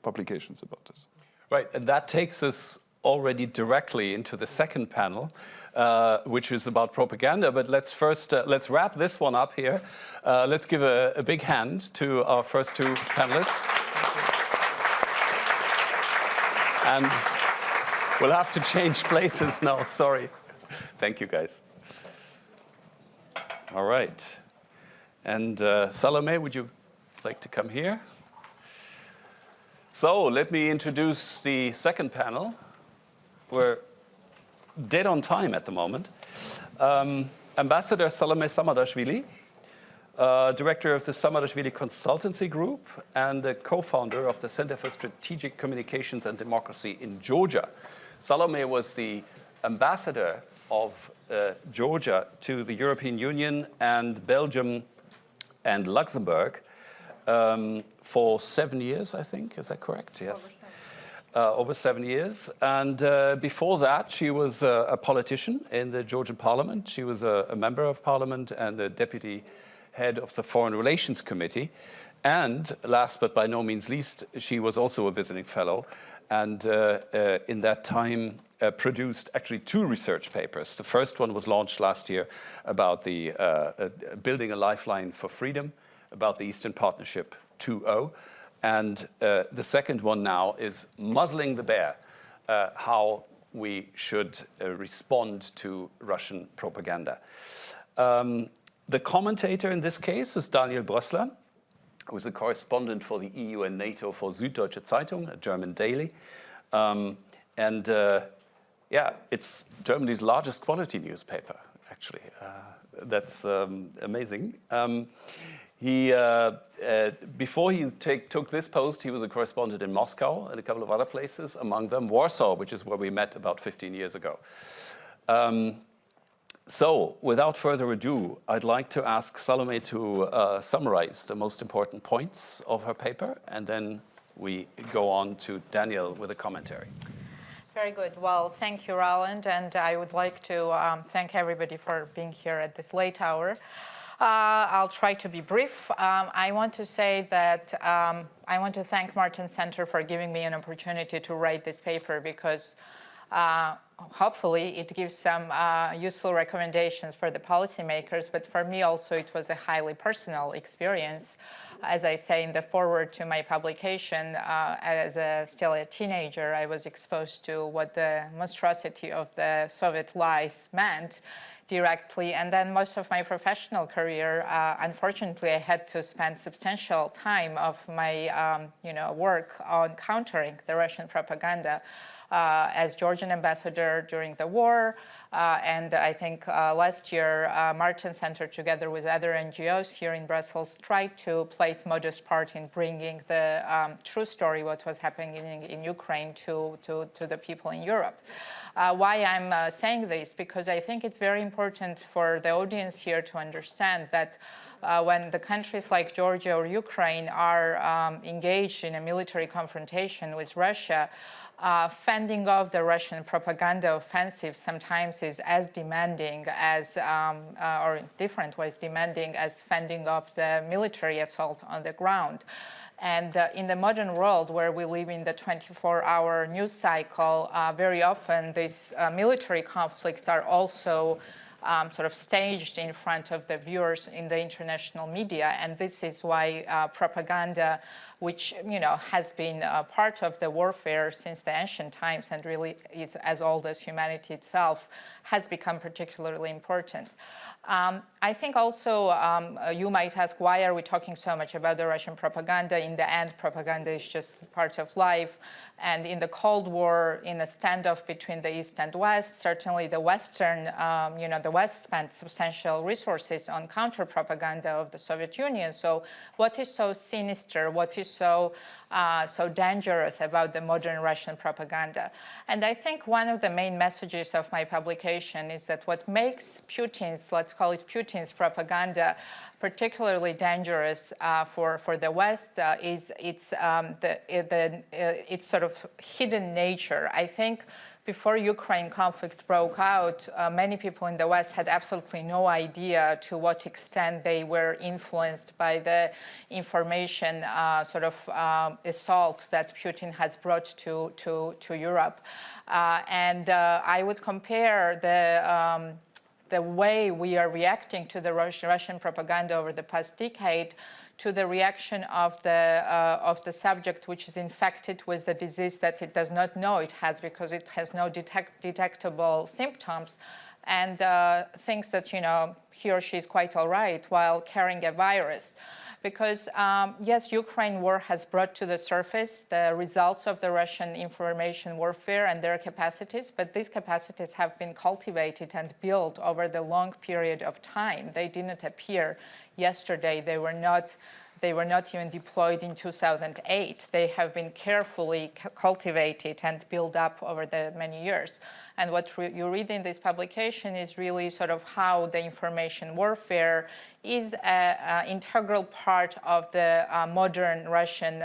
publications about this. Right, and that takes us already directly into the second panel, which is about propaganda. But let's first, let's wrap this one up here. Let's give a big hand to our first two panelists. And we'll have to change places now, sorry. Thank you, guys. All right. And Salome, would you like to come here? So let me introduce the second panel. We're dead on time at the moment. Ambassador Salome Samarashvili, director of the Samarashvili Consultancy Group and the co-founder of the Center for Strategic Communications and Democracy in Georgia. Salome was the ambassador of Georgia to the European Union and Belgium and Luxembourg for 7 years, I think. Is that correct? Yes. Over 7 years. And before that, she was a politician in the Georgian parliament. She was a member of parliament and the deputy head of the Foreign Relations Committee. And last but by no means least, she was also a visiting fellow. And in that time, produced actually 2 research papers. The first one was launched last year about the Building a Lifeline for Freedom, about the Eastern Partnership 2.0. And the second one now is Muzzling the Bear, how we should respond to Russian propaganda. The commentator in this case is Daniel Brössler, who is a correspondent for the EU and NATO for Süddeutsche Zeitung, a German daily. Yeah, it's Germany's largest quality newspaper, actually. That's amazing. Before he took this post, he was a correspondent in Moscow and a couple of other places, among them Warsaw, which is where we met about 15 years ago. So, without further ado, I'd like to ask Salome to summarize the most important points of her paper, and then we go on to Daniel with a commentary. Very good. Well, thank you, Roland, and I would like to thank everybody for being here at this late hour. I'll try to be brief. I want to say that I want to thank Martin Center for giving me an opportunity to write this paper, because hopefully it gives some useful recommendations for the policymakers, but for me also it was a highly personal experience. As I say in the foreword to my publication, as still a teenager, I was exposed to what the monstrosity of the Soviet lies meant directly. And then most of my professional career, unfortunately, I had to spend substantial time of my work on countering the Russian propaganda as Georgian ambassador during the war. And I think last year, Martin Center, together with other NGOs here in Brussels, tried to play its modest part in bringing the true story, what was happening in Ukraine, to the people in Europe. Why I'm saying this? Because I think it's very important for the audience here to understand that when the countries like Georgia or Ukraine are engaged in a military confrontation with Russia, fending off the Russian propaganda offensive sometimes is as demanding as, or in different ways demanding as fending off the military assault on the ground. And in the modern world where we live in the 24-hour news cycle, very often these military conflicts are also sort of staged in front of the viewers in the international media. And this is why propaganda, which has been part of the warfare since the ancient times and really is as old as humanity itself, has become particularly important. I think also you might ask, why are we talking so much about the Russian propaganda? In the end, propaganda is just part of life. And in the Cold War, in a standoff between the East and West, certainly the Western, the West spent substantial resources on counter-propaganda of the Soviet Union. So what is so sinister, what is so dangerous about the modern Russian propaganda? And I think one of the main messages of my publication is that what makes Putin's, let's call it Putin's propaganda, particularly dangerous for the West is its sort of hidden nature. I think before Ukraine conflict broke out, many people in the West had absolutely no idea to what extent they were influenced by the information assault that Putin has brought to Europe. And I would compare the way we are reacting to the Russian propaganda over the past decade to the reaction of the subject which is infected with the disease that it does not know it has because it has no detectable symptoms and thinks that he or she is quite all right while carrying a virus. Because yes, Ukraine war has brought to the surface the results of the Russian information warfare and their capacities, but these capacities have been cultivated and built over the long period of time. They didn't appear yesterday. They were not even deployed in 2008. They have been carefully cultivated and built up over the many years. And what you read in this publication is really sort of how the information warfare is an integral part of the modern Russian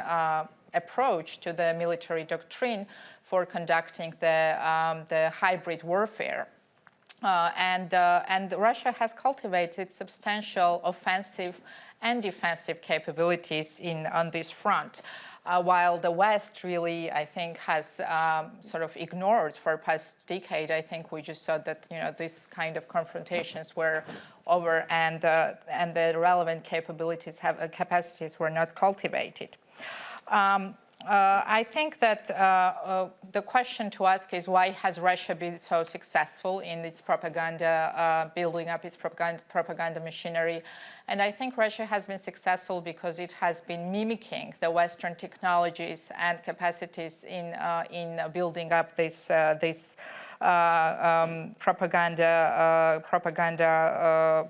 approach to the military doctrine for conducting the hybrid warfare. And Russia has cultivated substantial offensive and defensive capabilities on this front. While the West really, I think, has sort of ignored for the past decade. I think we just saw that this kind of confrontations were over, and the relevant capacities were not cultivated. I think that the question to ask is, why has Russia been so successful in its propaganda, building up its propaganda machinery? And I think Russia has been successful because it has been mimicking the Western technologies and capacities in building up this propaganda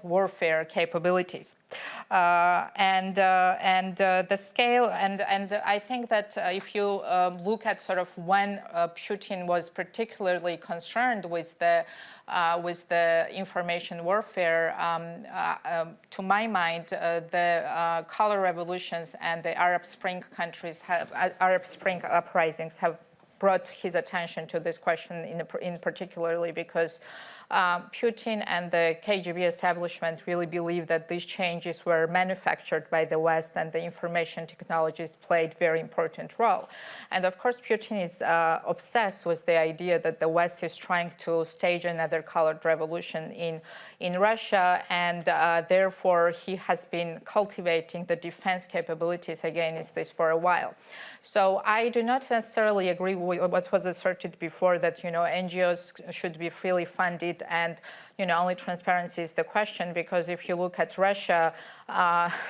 warfare capabilities. And the scale, and I think that if you look at sort of when Putin was particularly concerned with the information warfare, to my mind, the color revolutions and the Arab Spring uprisings have brought his attention to this question in particularly because Putin and the KGB establishment really believed that these changes were manufactured by the West and the information technologies played a very important role. And of course, Putin is obsessed with the idea that the West is trying to stage another colored revolution in Russia, and therefore he has been cultivating the defense capabilities against this for a while. So I do not necessarily agree with what was asserted before that NGOs should be freely funded and only transparency is the question, because if you look at Russia,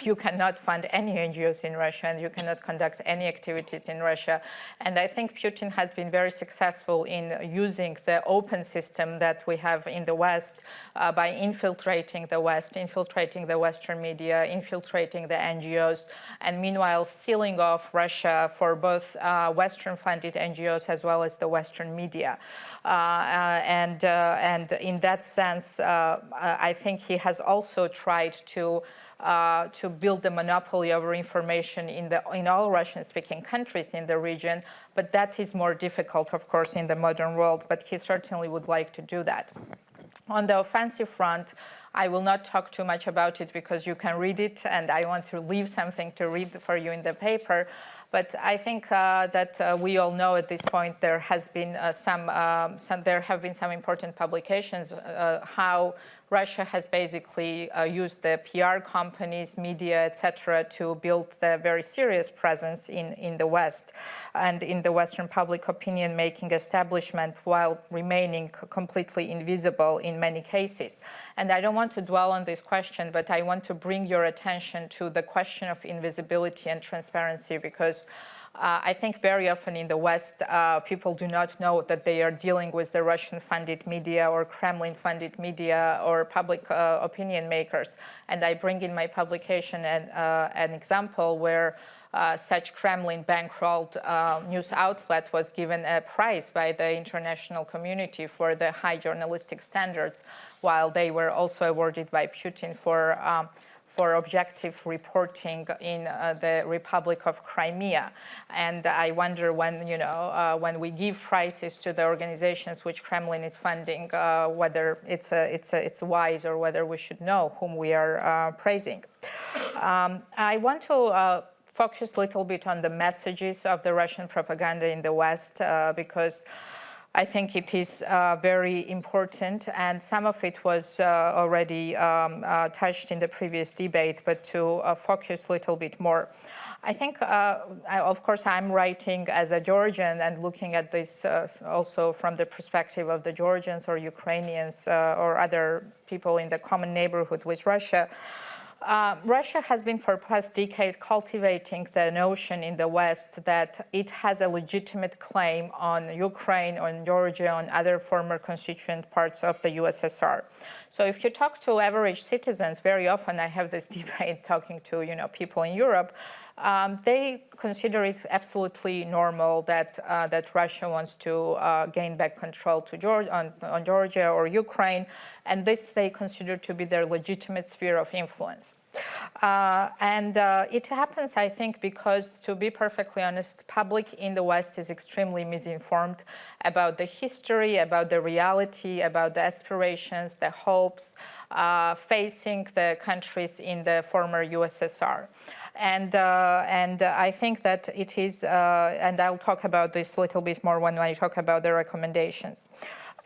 you cannot fund any NGOs in Russia and you cannot conduct any activities in Russia. And I think Putin has been very successful in using the open system that we have in the West by infiltrating the West, infiltrating the Western media, infiltrating the NGOs, and meanwhile sealing off Russia for both Western-funded NGOs as well as the Western media. And in that sense, I think he has also tried to build the monopoly over information in all Russian-speaking countries in the region, but that is more difficult, of course, in the modern world, but he certainly would like to do that. On the offensive front, I will not talk too much about it because you can read it, and I want to leave something to read for you in the paper. But I think that we all know at this point there have been some important publications how Russia has basically used the PR companies, media, etc., to build a very serious presence in the West and in the Western public opinion-making establishment, while remaining completely invisible in many cases. And I don't want to dwell on this question, but I want to bring your attention to the question of invisibility and transparency, because I think very often in the West, people do not know that they are dealing with the Russian-funded media or Kremlin-funded media or public opinion makers. And I bring in my publication an example where such Kremlin-bankrolled news outlet was given a prize by the international community for the high journalistic standards, while they were also awarded by Putin for objective reporting in the Republic of Crimea. And I wonder when we give prizes to the organizations which Kremlin is funding, whether it's wise or whether we should know whom we are praising. I want to focus a little bit on the messages of the Russian propaganda in the West, because I think it is very important, and some of it was already touched in the previous debate, but to focus a little bit more. I think, of course, I'm writing as a Georgian and looking at this also from the perspective of the Georgians or Ukrainians or other people in the common neighborhood with Russia. Russia has been for the past decade cultivating the notion in the West that it has a legitimate claim on Ukraine, on Georgia, on other former constituent parts of the USSR. So if you talk to average citizens, very often I have this debate talking to people in Europe, they consider it absolutely normal that Russia wants to gain back control on Georgia or Ukraine, and this they consider to be their legitimate sphere of influence. It happens, I think, because, to be perfectly honest, public in the West is extremely misinformed about the history, about the reality, about the aspirations, the hopes facing the countries in the former USSR. And I think that it is, and I'll talk about this a little bit more when I talk about the recommendations.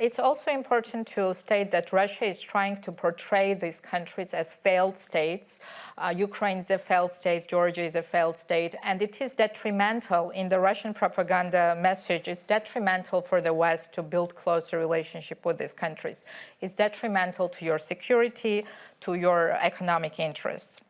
It's also important to state that Russia is trying to portray these countries as failed states. Ukraine is a failed state, Georgia is a failed state, and it is detrimental in the Russian propaganda message. It's detrimental for the West to build closer relationship with these countries. It's detrimental to your security, to your economic interests.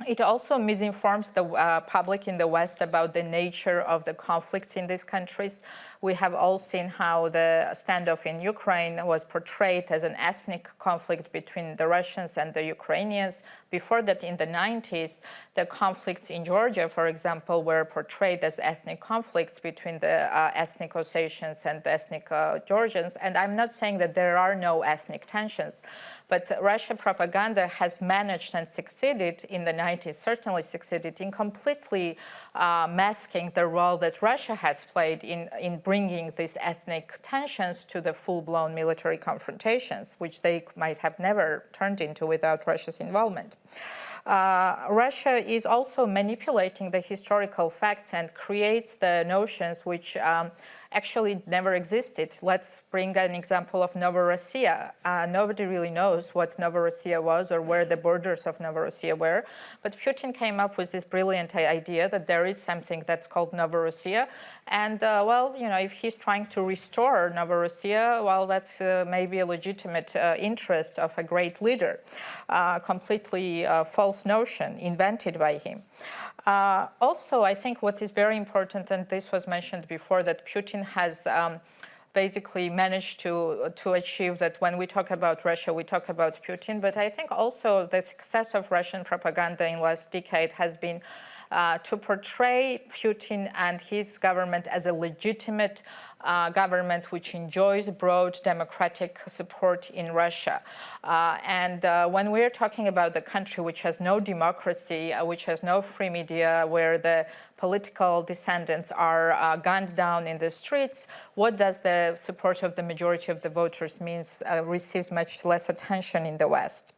It also misinforms the public in the West about the nature of the conflicts in these countries. We have all seen how the standoff in Ukraine was portrayed as an ethnic conflict between the Russians and the Ukrainians. Before that, in the 90s, the conflicts in Georgia, for example, were portrayed as ethnic conflicts between the ethnic Ossetians and the ethnic Georgians. And I'm not saying that there are no ethnic tensions, but Russian propaganda has managed and succeeded in the 90s, certainly succeeded in completely masking the role that Russia has played in bringing these ethnic tensions to the full-blown military confrontations, which they might have never turned into without Russia's involvement. Russia is also manipulating the historical facts and creates the notions which actually never existed. Let's bring an example of Novorossiya. Nobody really knows what Novorossiya was or where the borders of Novorossiya were, but Putin came up with this brilliant idea that there is something that's called Novorossiya, and if he's trying to restore Novorossiya, well, that's maybe a legitimate interest of a great leader. Completely false notion invented by him. Also, I think what is very important, and this was mentioned before, that Putin has basically managed to achieve that when we talk about Russia, we talk about Putin. But I think also the success of Russian propaganda in the last decade has been to portray Putin and his government as a legitimate government which enjoys broad democratic support in Russia. When we're talking about the country which has no democracy, which has no free media, where the political dissidents are gunned down in the streets, what does the support of the majority of the voters means receives much less attention in the West.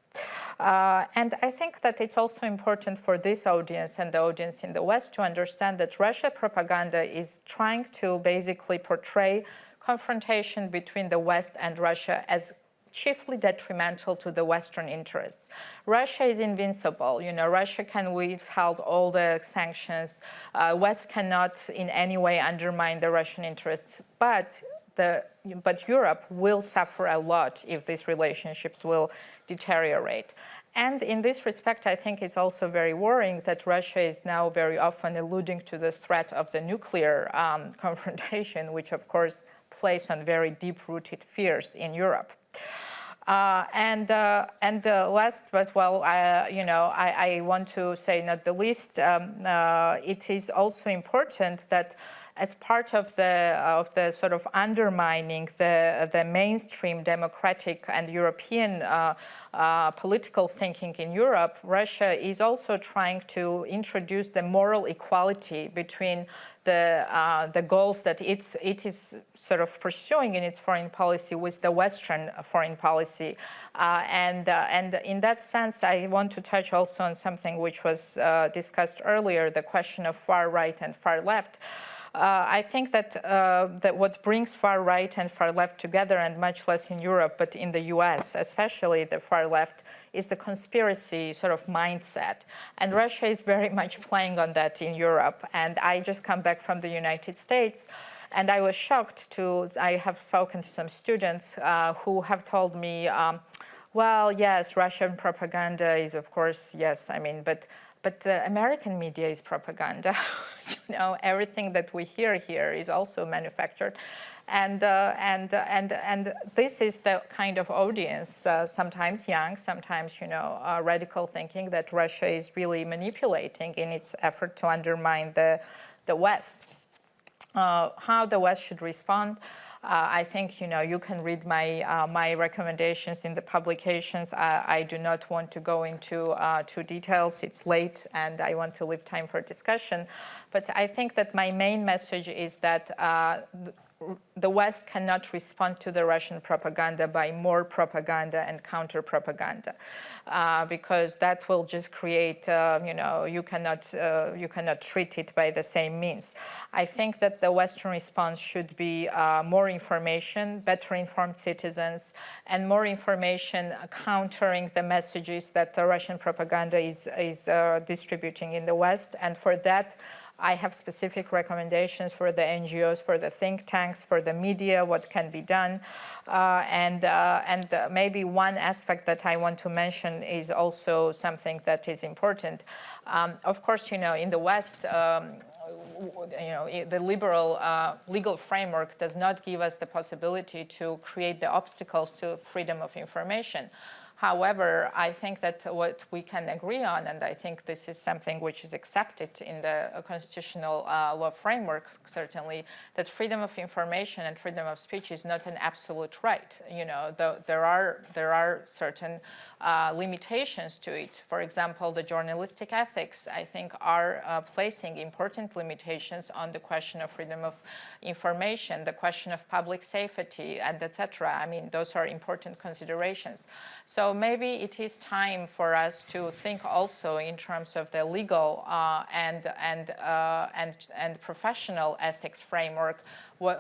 And I think that it's also important for this audience and the audience in the West to understand that Russia propaganda is trying to basically portray confrontation between the West and Russia as chiefly detrimental to the Western interests. Russia is invincible. You know, Russia can withhold all the sanctions. West cannot in any way undermine the Russian interests, but Europe will suffer a lot if these relationships will deteriorate. And in this respect, I think it's also very worrying that Russia is now very often alluding to the threat of the nuclear confrontation, which of course plays on very deep-rooted fears in Europe. Last but I want to say not the least, it is also important that as part of the sort of undermining the mainstream democratic and European political thinking in Europe, Russia is also trying to introduce the moral equality between the goals that it is sort of pursuing in its foreign policy with the Western foreign policy. And in that sense, I want to touch also on something which was discussed earlier, the question of far right and far left. I think that what brings far right and far left together, and much less in Europe, but in the US, especially the far left, is the conspiracy sort of mindset. And Russia is very much playing on that in Europe. And I just come back from the United States, and I was shocked I have spoken to some students who have told me, well, yes, Russian propaganda is, of course, yes, I mean, but American media is propaganda. You know, everything that we hear here is also manufactured, and this is the kind of audience, sometimes young, sometimes radical thinking, that Russia is really manipulating in its effort to undermine the West. How the West should respond. I think you can read my recommendations in the publications. I do not want to go into details. It's late, and I want to leave time for discussion. But I think that my main message is that the West cannot respond to the Russian propaganda by more propaganda and counter-propaganda, because that will just create, you cannot treat it by the same means. I think that the Western response should be more information, better informed citizens, and more information countering the messages that the Russian propaganda is distributing in the West. And for that, I have specific recommendations for the NGOs, for the think tanks, for the media, what can be done. And maybe one aspect that I want to mention is also something that is important. Of course, in the West, the liberal legal framework does not give us the possibility to create the obstacles to freedom of information. However, I think that what we can agree on, and I think this is something which is accepted in the constitutional law framework, certainly, that freedom of information and freedom of speech is not an absolute right. There are certain limitations to it. For example, the journalistic ethics, I think, are placing important limitations on the question of freedom of information, the question of public safety, and etc. I mean, those are important considerations. So maybe it is time for us to think also in terms of the legal and professional ethics framework,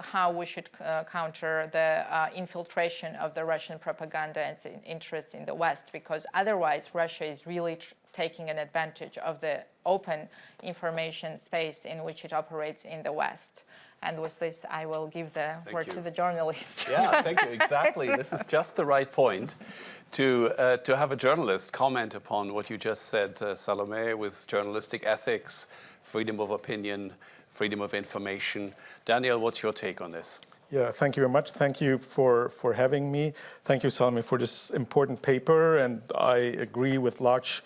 how we should counter the infiltration of the Russian propaganda and interest in the West, because otherwise Russia is really taking an advantage of the open information space in which it operates in the West. And with this, I will give the word to the journalist. Yeah, thank you. Exactly. This is just the right point to have a journalist comment upon what you just said, Salome, with journalistic ethics, freedom of opinion, freedom of information. Daniel, what's your take on this? Yeah, thank you very much. Thank you for having me. Thank you, Salome, for this important paper. And I agree with large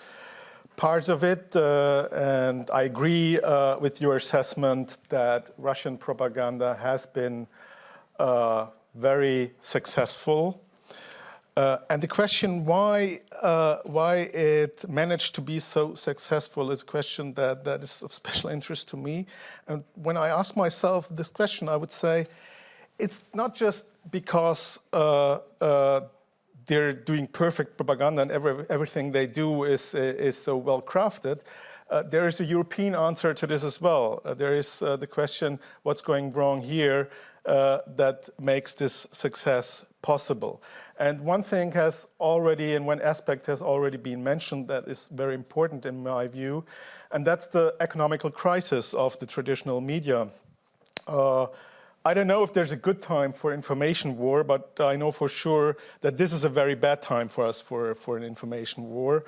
parts of it. And I agree with your assessment that Russian propaganda has been very successful. And the question why it managed to be so successful is a question that is of special interest to me. And when I ask myself this question, I would say it's not just because they're doing perfect propaganda and everything they do is so well crafted. There is a European answer to this as well. There is the question, what's going wrong here that makes this success possible. And one thing has already, and one aspect has already been mentioned that is very important in my view, and that's the economical crisis of the traditional media. I don't know if there's a good time for information war, but I know for sure that this is a very bad time for us for an information war.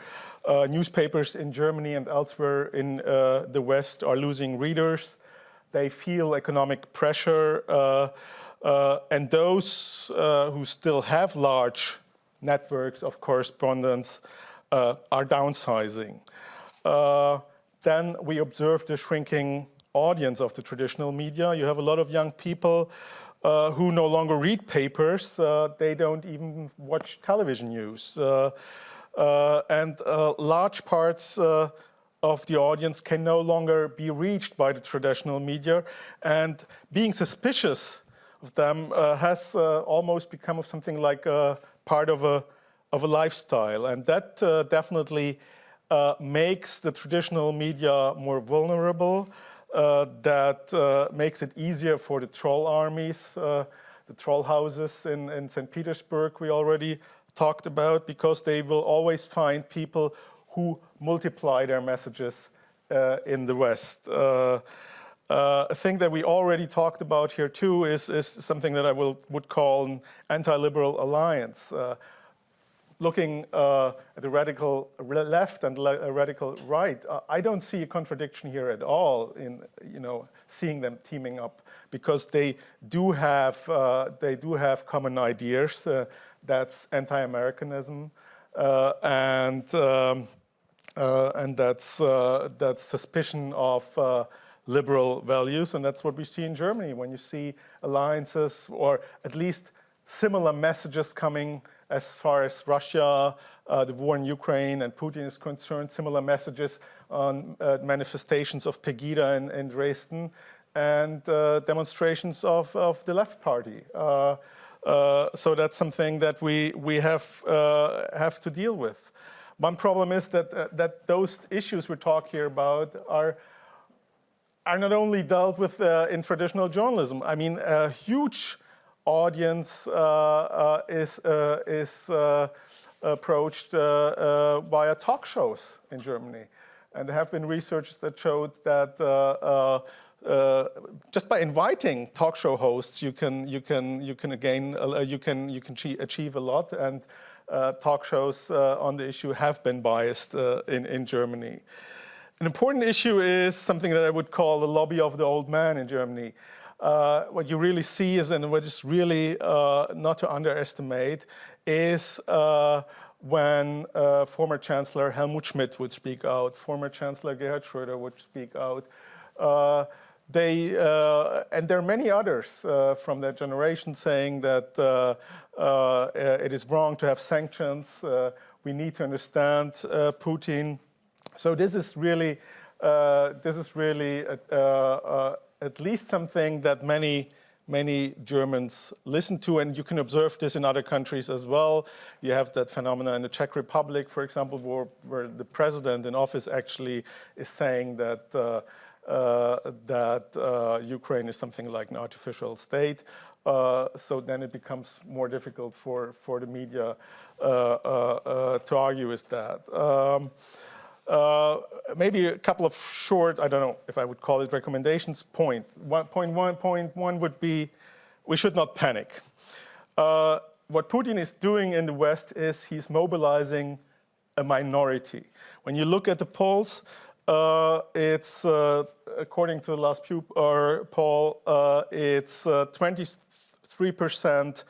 Newspapers in Germany and elsewhere in the West are losing readers. They feel economic pressure, and those who still have large networks of correspondence are downsizing. Then we observe the shrinking audience of the traditional media. You have a lot of young people who no longer read papers. They don't even watch television news. And large parts of the audience can no longer be reached by the traditional media. And being suspicious of them has almost become something like a part of a lifestyle. And that definitely makes the traditional media more vulnerable. That makes it easier for the troll armies, the troll houses in St. Petersburg we already talked about, because they will always find people who multiply their messages in the West. A thing that we already talked about here too is something that I would call an anti-liberal alliance. Looking at the radical left and radical right, I don't see a contradiction here at all in seeing them teaming up, because they do have common ideas. That's anti-Americanism and that's suspicion of liberal values, and that's what we see in Germany when you see alliances or at least similar messages coming. As far as Russia, the war in Ukraine and Putin is concerned, similar messages on manifestations of Pegida in Dresden and demonstrations of the left party. So that's something that we have to deal with. One problem is that those issues we talk here about are not only dealt with in traditional journalism. I mean, a huge audience is approached via talk shows in Germany, and there have been research that showed that just by inviting talk show hosts, you can achieve a lot, and talk shows on the issue have been biased in Germany. An important issue is something that I would call the lobby of the old man in Germany. What you really see is, and what is really not to underestimate, is when former Chancellor Helmut Schmidt would speak out, former Chancellor Gerhard Schröder would speak out. And there are many others from that generation saying that it is wrong to have sanctions. We need to understand Putin. So this is really at least something that many Germans listen to, and you can observe this in other countries as well. You have that phenomena in the Czech Republic, for example, where the president in office actually is saying that Ukraine is something like an artificial state. So then it becomes more difficult for the media to argue with that. Maybe a couple of short, I don't know if I would call it recommendations. Point one would be, we should not panic. What Putin is doing in the West is he's mobilizing a minority. When you look at the polls, it's, according to the last Pew poll, it's 23%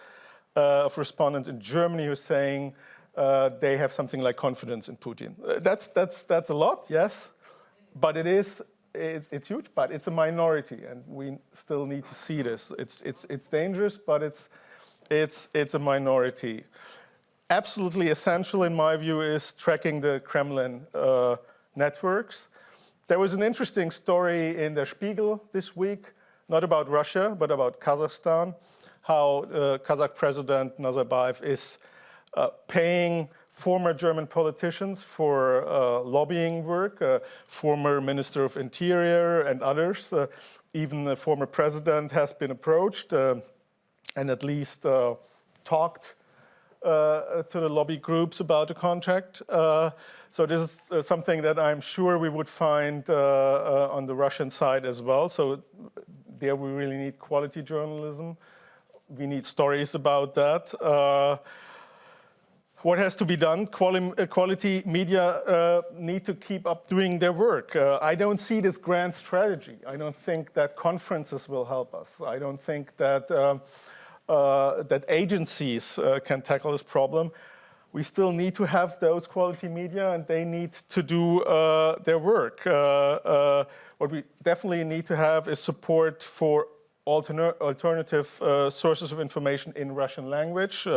of respondents in Germany who are saying they have something like confidence in Putin. That's a lot, yes, but it's huge, but it's a minority, and we still need to see this. It's dangerous, but it's a minority. Absolutely essential, in my view, is tracking the Kremlin networks. There was an interesting story in Der Spiegel this week, not about Russia, but about Kazakhstan, how Kazakh President Nazarbayev is paying former German politicians for lobbying work, former Minister of Interior and others. Even the former president has been approached, and at least talked to the lobby groups about the contract. So this is something that I'm sure we would find on the Russian side as well. So there we really need quality journalism. We need stories about that. What has to be done? Quality media need to keep up doing their work. I don't see this grand strategy. I don't think that conferences will help us. I don't think that that agencies can tackle this problem. We still need to have those quality media, and they need to do their work. What we definitely need to have is support for alternative sources of information in Russian language.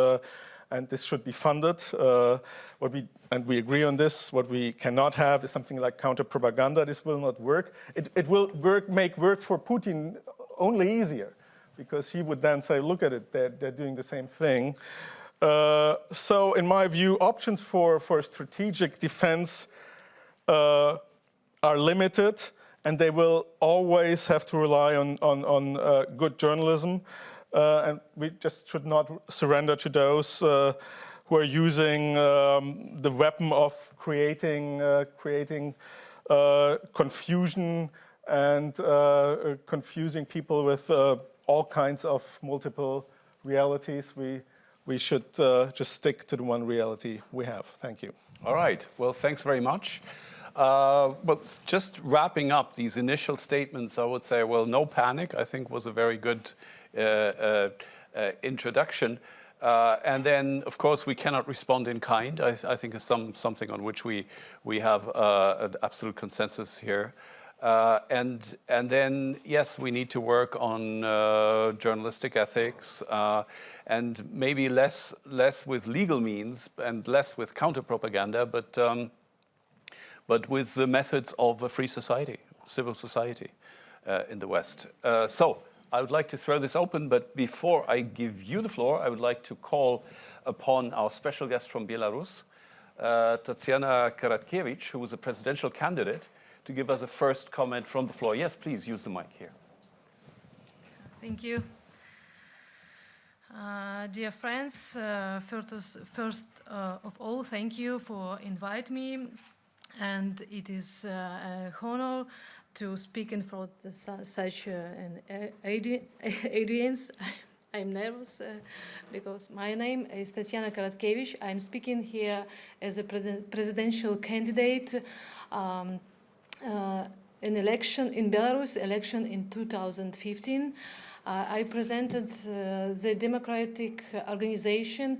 And this should be funded. And we agree on this. What we cannot have is something like counter-propaganda. This will not work. It will make work for Putin only easier, because he would then say, look at it, they're doing the same thing. So in my view, options for strategic defense are limited, and they will always have to rely on good journalism. And we just should not surrender to those who are using the weapon of creating confusion and confusing people with all kinds of multiple realities. We should just stick to the one reality we have. Thank you. All right. Well, thanks very much. But just wrapping up these initial statements, I would say, well, no panic, I think was a very good introduction. And then, of course, we cannot respond in kind. I think it's something on which we have an absolute consensus here. And then, yes, we need to work on journalistic ethics and maybe less with legal means and less with counter-propaganda, but with the methods of a free society, civil society in the West. So I would like to throw this open, but before I give you the floor, I would like to call upon our special guest from Belarus, Tatiana Karatkevich, who was a presidential candidate, to give us a first comment from the floor. Yes, please use the mic here. Thank you. Dear friends, first of all, thank you for inviting me. And it is an honor to speak in front of such an audience. I'm nervous because my name is Tatiana Karatkevich. I'm speaking here as a presidential candidate in election in Belarus, election in 2015. I presented the democratic organization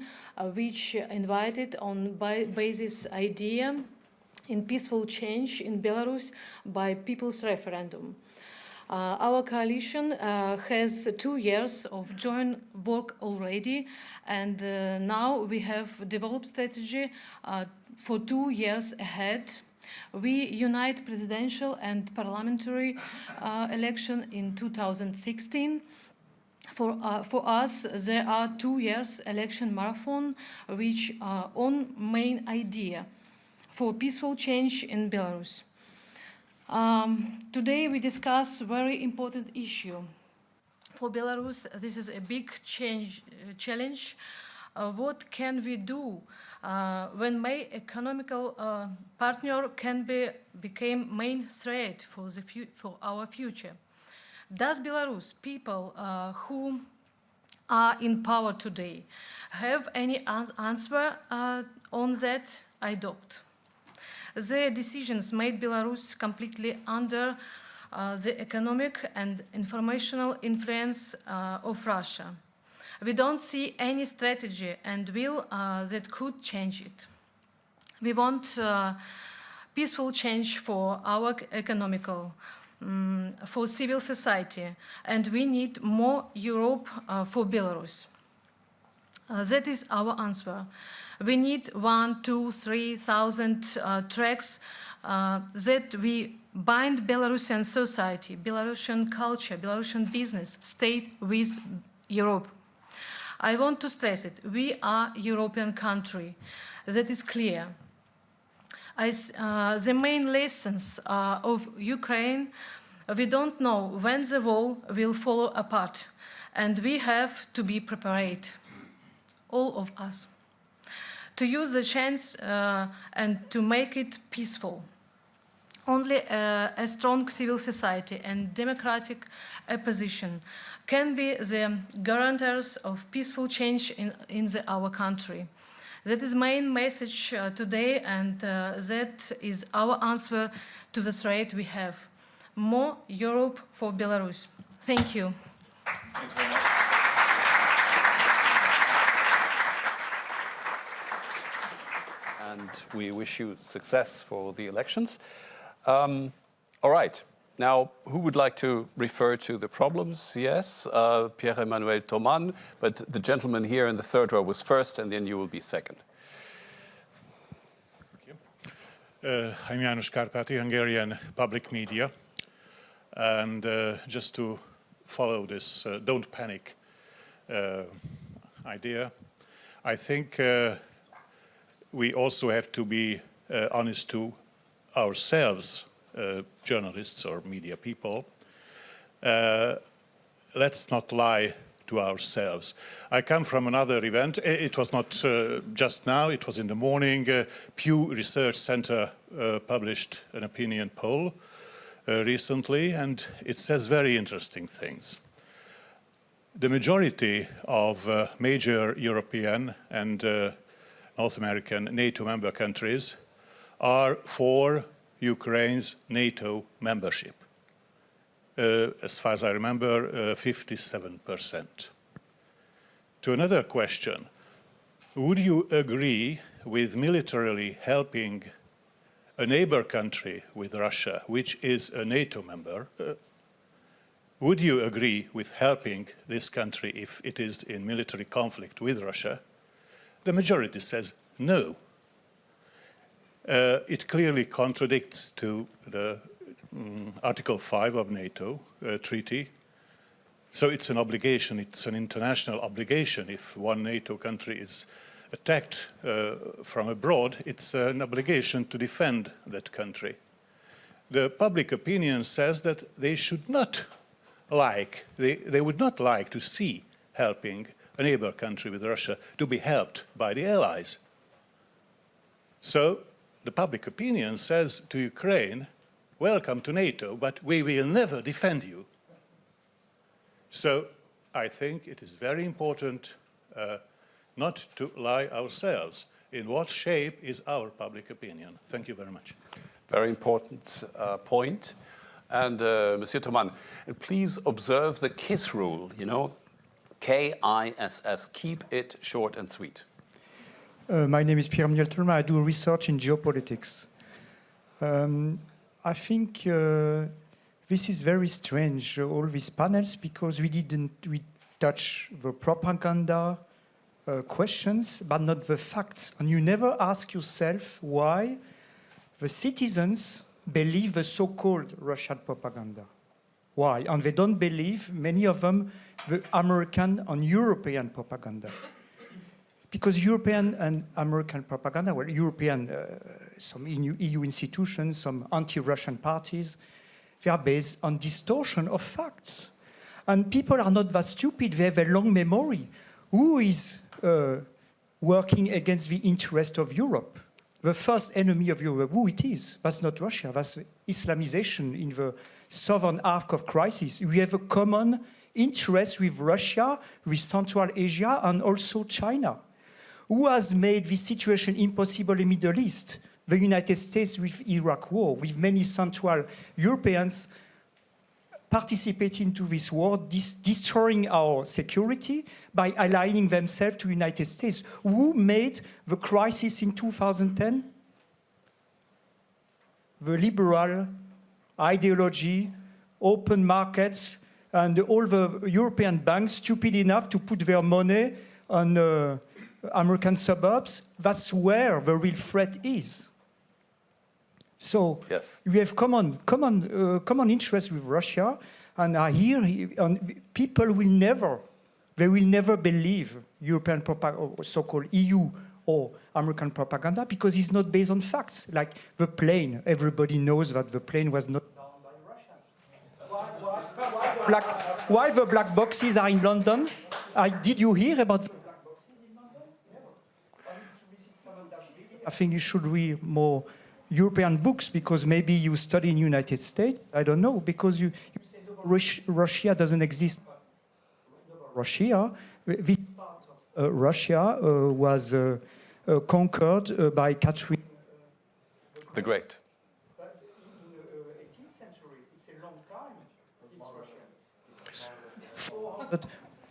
which invited on basis idea in peaceful change in Belarus by people's referendum. Our coalition has 2 years of joint work already, and now we have developed strategy for 2 years ahead. We unite presidential and parliamentary election in 2016. For us, there are 2 years election marathon, which are on main idea for peaceful change in Belarus. Today we discuss a very important issue. For Belarus, this is a big challenge. What can we do when my economical partner became main threat for our future? Does Belarus people who are in power today have any answer on that? I doubt. The decisions made Belarus completely under the economic and informational influence of Russia. We don't see any strategy and will that could change it. We want peaceful change for our economical, for civil society, and we need more Europe for Belarus. That is our answer. We need 1, 2, 3,000 tracks that we bind Belarusian society, Belarusian culture, Belarusian business, state with Europe. I want to stress it. We are a European country. That is clear. The main lessons of Ukraine, we don't know when the wall will fall apart, and we have to be prepared. all of us, to use the chance and to make it peaceful. Only a strong civil society and democratic opposition can be the guarantors of peaceful change in our country. That is main message today, and that is our answer to the threat we have. More Europe for Belarus. Thank you. Thanks very much. And we wish you success for the elections. All right. Now, who would like to refer to the problems? Yes, Pierre-Emmanuel Thoman, but the gentleman here in the third row was first, and then you will be second. I'm János Kárpáti, Hungarian public media. And just to follow this don't panic idea, I think we also have to be honest to ourselves, journalists or media people. Let's not lie to ourselves. I come from another event. It was not just now, it was in the morning. Pew Research Center published an opinion poll recently, and it says very interesting things. The majority of major European and North American NATO member countries are for Ukraine's NATO membership. As far as I remember, 57%. To another question, would you agree with militarily helping a neighbor country with Russia, which is a NATO member? Would you agree with helping this country if it is in military conflict with Russia? The majority says no. It clearly contradicts to the Article 5 of NATO treaty. So it's an obligation, it's an international obligation. If one NATO country is attacked from abroad, it's an obligation to defend that country. The public opinion says that they should not like, they would not like to see helping a neighbor country with Russia to be helped by the allies. So the public opinion says to Ukraine, welcome to NATO, but we will never defend you. So I think it is very important not to lie ourselves. In what shape is our public opinion? Thank you very much. Very important point. And Monsieur Thoman, please observe the KISS rule, you know, K-I-S-S, keep it short and sweet. My name is Pierre-Emmanuel Thoman. I do research in geopolitics. I think this is very strange, all these panels, because we touch the propaganda questions, but not the facts. And you never ask yourself why the citizens believe the so-called Russian propaganda. Why? And they don't believe, many of them, the American and European propaganda. Because European and American propaganda, well, European, some EU institutions, some anti-Russian parties, they are based on distortion of facts. And people are not that stupid, they have a long memory. Who is working against the interest of Europe? The first enemy of Europe, who it is? That's not Russia, that's Islamization in the southern arc of crisis. We have a common interest with Russia, with Central Asia, and also China. Who has made this situation impossible in the Middle East? The United States with Iraq war, with many Central Europeans participating to this war, destroying our security by aligning themselves to the United States. Who made the crisis in 2010? The liberal ideology, open markets, and all the European banks stupid enough to put their money on American suburbs. That's where the real threat is. So yes. We have common interest with Russia, and people will never believe European propaganda, so-called EU or American propaganda, because it's not based on facts. Like the plane, everybody knows that the plane was not down by Russians. Why the black boxes are in London? Did you hear about the black boxes in London? I think you should read more European books because maybe you study in United States. I don't know, because you say Russia doesn't exist. Russia, this part of Russia was conquered by Catherine the Great. But in the 18th century, it's a long time, this Russia. But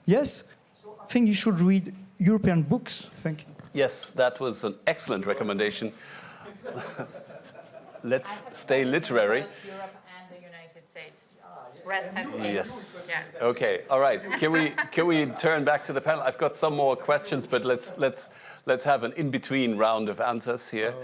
yes, so I think you should read European books. Thank you. Yes, that was an excellent recommendation. Let's stay literary. Europe and the United States. Rest and peace. Yes. Yes. Okay. All right. Can we turn back to the panel? I've got some more questions, but let's have an in-between round of answers here.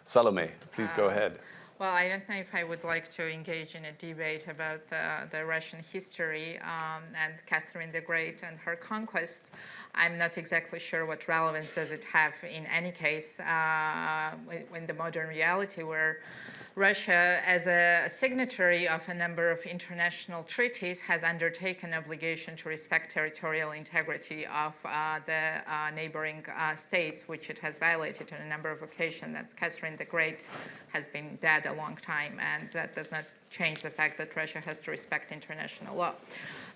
Salome, please go ahead. Well, I don't know if I would like to engage in a debate about the Russian history and Catherine the Great and her conquests. I'm not exactly sure what relevance does it have in any case in the modern reality where Russia, as a signatory of a number of international treaties, has undertaken obligation to respect territorial integrity of the neighboring states, which it has violated on a number of occasions. That Catherine the Great has been dead a long time, and that does not change the fact that Russia has to respect international law.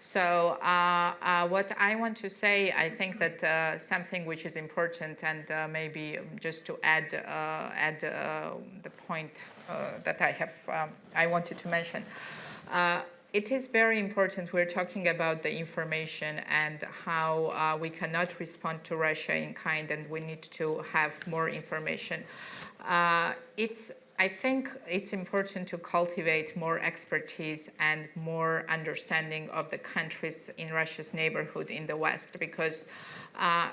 So what I want to say, I think that something which is important, and maybe just to add the point that I wanted to mention. It is very important. We're talking about the information and how we cannot respond to Russia in kind, and we need to have more information. I think it's important to cultivate more expertise and more understanding of the countries in Russia's neighborhood in the West, because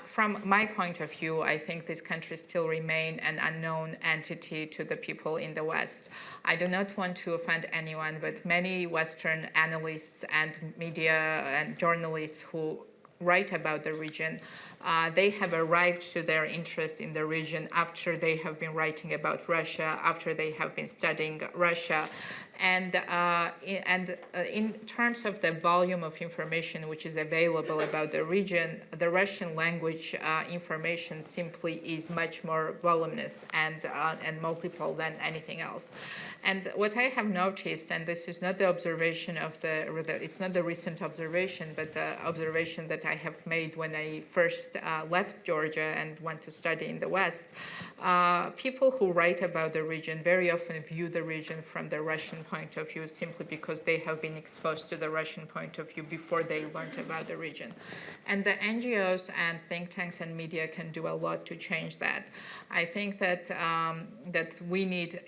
from my point of view, I think these countries still remain an unknown entity to the people in the West. I do not want to offend anyone, but many Western analysts and media and journalists who write about the region, they have arrived to their interest in the region after they have been writing about Russia, after they have been studying Russia. And in terms of the volume of information which is available about the region, the Russian language information simply is much more voluminous and multiple than anything else. And what I have noticed, and this is not the observation of it's not the recent observation, but the observation that I have made when I first left Georgia and went to study in the West, people who write about the region very often view the region from the Russian point of view simply because they have been exposed to the Russian point of view before they learned about the region. And the NGOs and think tanks and media can do a lot to change that. I think that that we need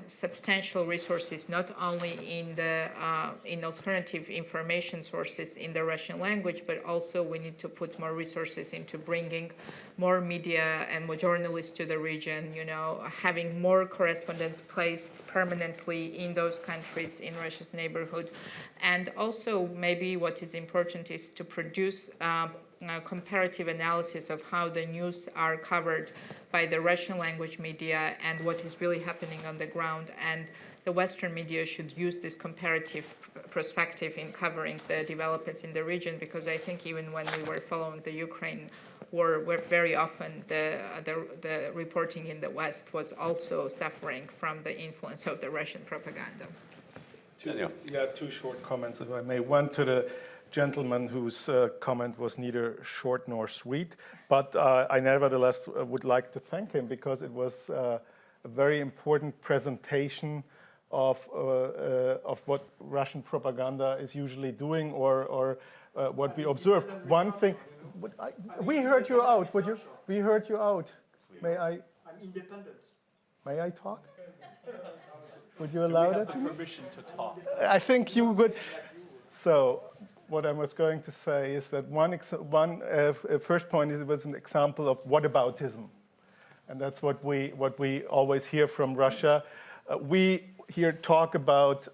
substantial resources, not only in alternative information sources in the Russian language, but also we need to put more resources into bringing more media and more journalists to the region, having more correspondents placed permanently in those countries in Russia's neighborhood. And also maybe what is important is to produce comparative analysis of how the news are covered by the Russian language media and what is really happening on the ground. And the Western media should use this comparative perspective in covering the developments in the region, because I think even when we were following the Ukraine war, very often the reporting in the West was also suffering from the influence of the Russian propaganda. Two short comments, if I may. One to the gentleman whose comment was neither short nor sweet, but I nevertheless would like to thank him because it was a very important presentation of what Russian propaganda is usually doing or what we observe. One thing, we heard you out. We heard you out. May I? I'm independent. May I talk? Would you allow that? Permission to talk. I think you would. So, what I was going to say is that first point is it was an example of whataboutism, and that's what we always hear from Russia. We here talk about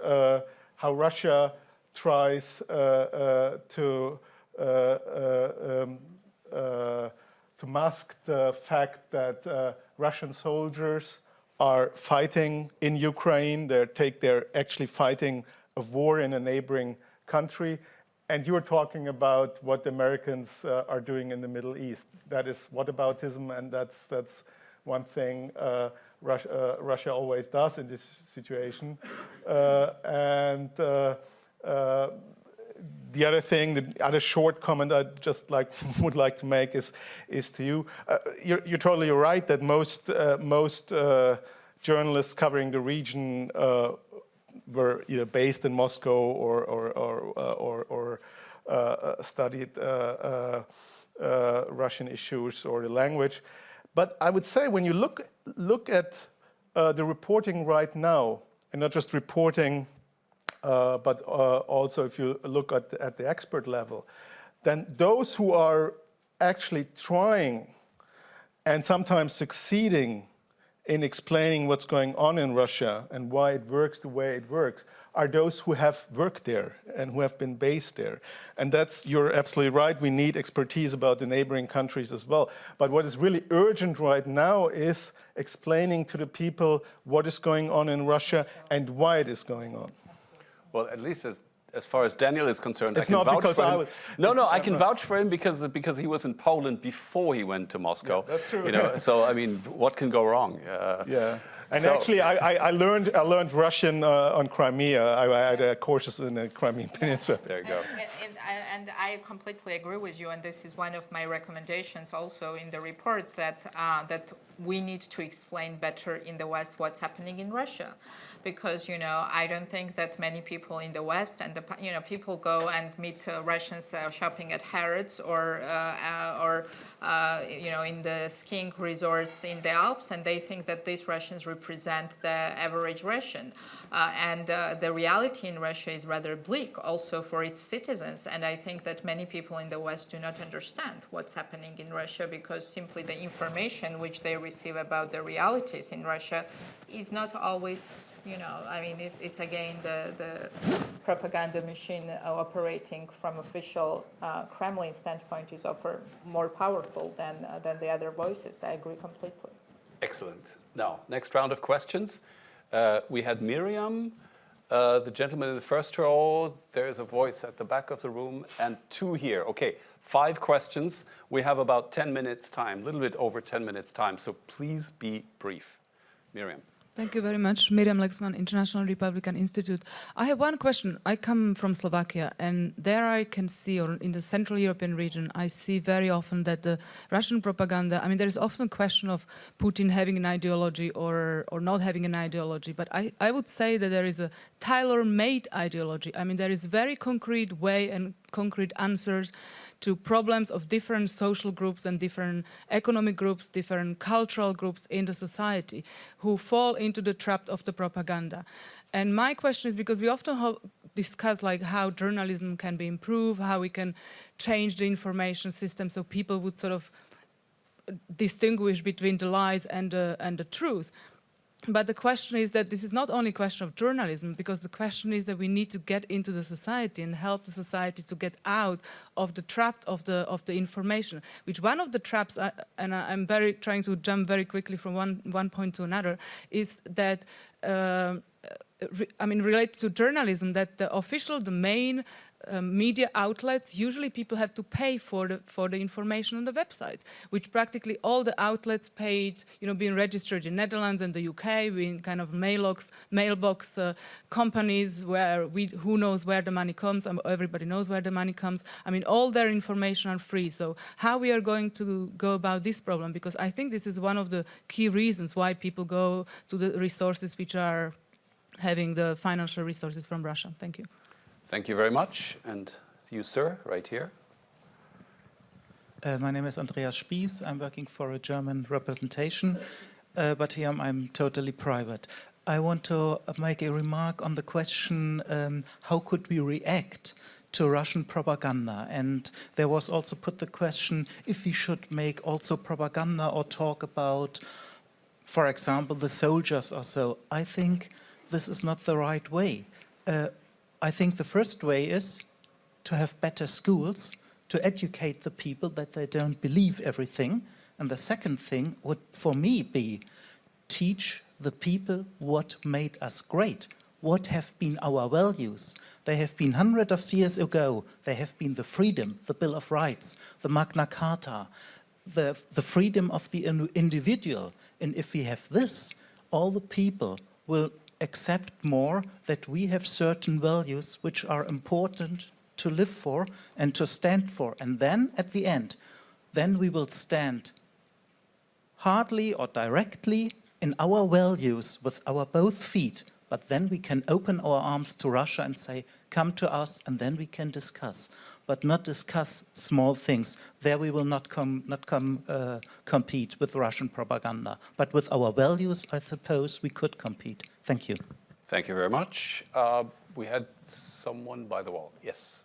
how Russia tries to mask the fact that Russian soldiers are fighting in Ukraine. They're actually fighting a war in a neighboring country. And you're talking about what the Americans are doing in the Middle East. That is whataboutism, and that's one thing Russia always does in this situation. The other thing, the other short comment I just would like to make is to you. You're totally right that most journalists covering the region were either based in Moscow or studied Russian issues or the language. But I would say when you look at the reporting right now, and not just reporting, but also if you look at the expert level, then those who are actually trying and sometimes succeeding in explaining what's going on in Russia and why it works the way it works are those who have worked there and who have been based there. And you're absolutely right, we need expertise about the neighboring countries as well. But what is really urgent right now is explaining to the people what is going on in Russia and why it is going on. Well, at least as far as Daniel is concerned, it's I can not vouch because for him. I would, I can vouch for him because he was in Poland before he went to Moscow. Yeah, that's true. You know, so I mean, what can go wrong? Yeah. And actually, I learned Russian on Crimea. I had courses in the Crimean Peninsula. There you go. And I completely agree with you. And this is one of my recommendations also in the report that we need to explain better in the West what's happening in Russia, because I don't think that many people in the West and people go and meet Russians shopping at Harrods or in the skiing resorts in the Alps, and they think that these Russians represent the average Russian. And the reality in Russia is rather bleak also for its citizens. And I think that many people in the West do not understand what's happening in Russia, because simply the information which they receive about the realities in Russia is not always, it's again the propaganda machine operating from official Kremlin standpoint is often more powerful than the other voices. I agree completely. Excellent. Now, next round of questions. We had Miriam, the gentleman in the first row. There is a voice at the back of the room, and 2 here. Okay, 5 questions. We have about 10 minutes time, a little bit over 10 minutes time, so please be brief. Miriam. Thank you very much. Miriam Lexman, International Republican Institute. I have one question. I come from Slovakia, and there I can see, or in the Central European region, I see very often that the Russian propaganda, there is often a question of Putin having an ideology or not having an ideology, but I would say that there is a tailor-made ideology. There is very concrete way and concrete answers to problems of different social groups and different economic groups, different cultural groups in the society who fall into the trap of the propaganda. And my question is, because we often discuss how journalism can be improved, how we can change the information system so people would sort of distinguish between the lies and the truth. But the question is that this is not only a question of journalism, because the question is that we need to get into the society and help the society to get out of the trap of the information. Which one of the traps, and I'm trying to jump very quickly from one point to another, is that related to journalism, that the main media outlets, usually people have to pay for the information on the websites, which practically all the outlets paid, being registered in Netherlands and the UK, being kind of mailbox companies where who knows where the money comes, everybody knows where the money comes. All their information are free. So how we are going to go about this problem? Because I think this is one of the key reasons why people go to the resources which are having the financial resources from Russia. Thank you. Thank you very much. And you, sir, right here. My name is Andreas Spies. I'm working for a German representation, but here I'm totally private. I want to make a remark on the question, how could we react to Russian propaganda? And there was also put the question if we should make also propaganda or talk about, for example, the soldiers or so. I think this is not the right way. I think the first way is to have better schools, to educate the people that they don't believe everything. And the second thing would, for me, be teach the people what made us great, what have been our values. They have been hundreds of years ago. They have been the freedom, the Bill of Rights, the Magna Carta. the freedom of the individual. And if we have this, all the people will accept more that we have certain values which are important to live for and to stand for. And then at the end, then we will stand hardly or directly in our values with our both feet. But then we can open our arms to Russia and say, come to us, and then we can discuss. But not discuss small things. There we will not compete with Russian propaganda. But with our values, I suppose we could compete. Thank you. Thank you very much. We had someone by the wall. Yes.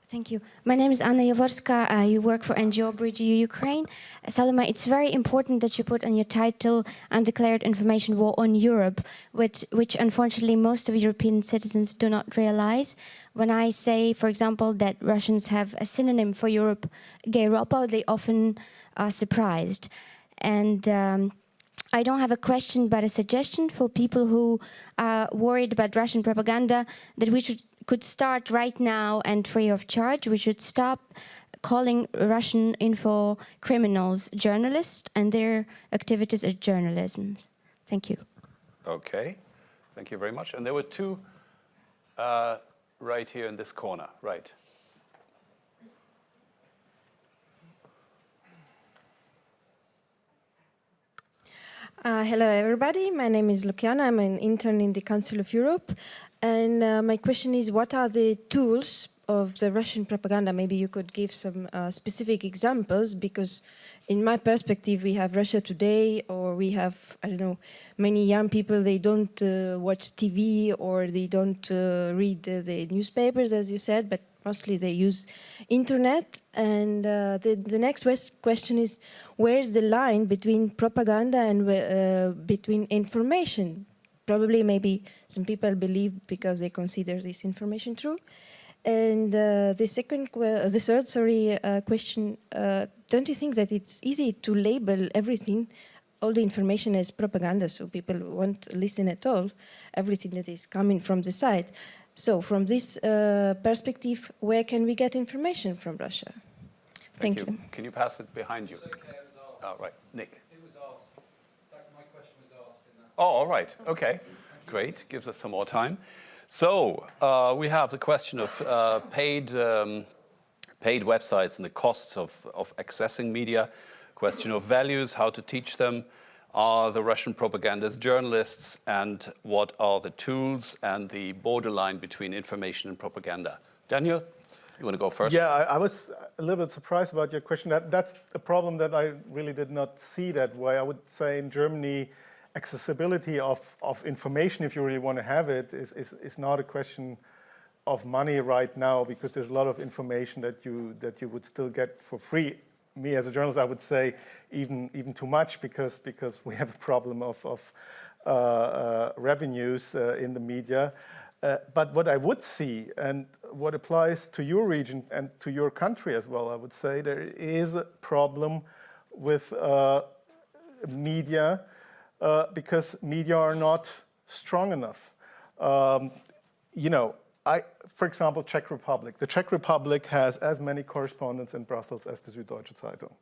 Thank you. My name is Anna Jaworska. I work for NGO Bridge Ukraine. Salome, it's very important that you put on your title Undeclared Information War on Europe, which unfortunately most of European citizens do not realize. When I say, for example, that Russians have a synonym for Europe, Europa, they often are surprised. And I don't have a question but a suggestion for people who are worried about Russian propaganda, that we could start right now and free of charge. We should stop calling Russian info criminals journalists and their activities as journalism. Thank you. Okay, thank you very much. And there were two right here in this corner, right. Hello, everybody. My name is Luciana. I'm an intern in the Council of Europe. And my question is, what are the tools of the Russian propaganda? Maybe you could give some specific examples, because in my perspective, we have Russia Today, or we have, I don't know, many young people, they don't watch TV, or they don't read the newspapers, as you said, but mostly they use internet. And the next question is, where's the line between propaganda and between information? Probably, maybe some people believe because they consider this information true. And the third question, don't you think that it's easy to label everything, all the information as propaganda, so people won't listen at all, everything that is coming from the side? So from this perspective, where can we get information from Russia? Thank you. Can you pass it behind you? Oh, right, Nick. It was asked. My question was asked. Oh, all right. Okay, great. Gives us some more time. So we have the question of paid websites and the costs of accessing media. Question of values, how to teach them. Are the Russian propagandists journalists, and what are the tools and the borderline between information and propaganda? Daniel, you want to go first? Yeah, I was a little bit surprised about your question. That's a problem that I really did not see that way. I would say in Germany, accessibility of information, if you really want to have it, is not a question of money right now, because there's a lot of information that you would still get for free. Me as a journalist, I would say even too much, because we have a problem of revenues in the media. But what I would see, and what applies to your region and to your country as well, I would say there is a problem with media, because media are not strong enough. For example, Czech Republic. The Czech Republic has as many correspondents in Brussels as the Süddeutsche Zeitung.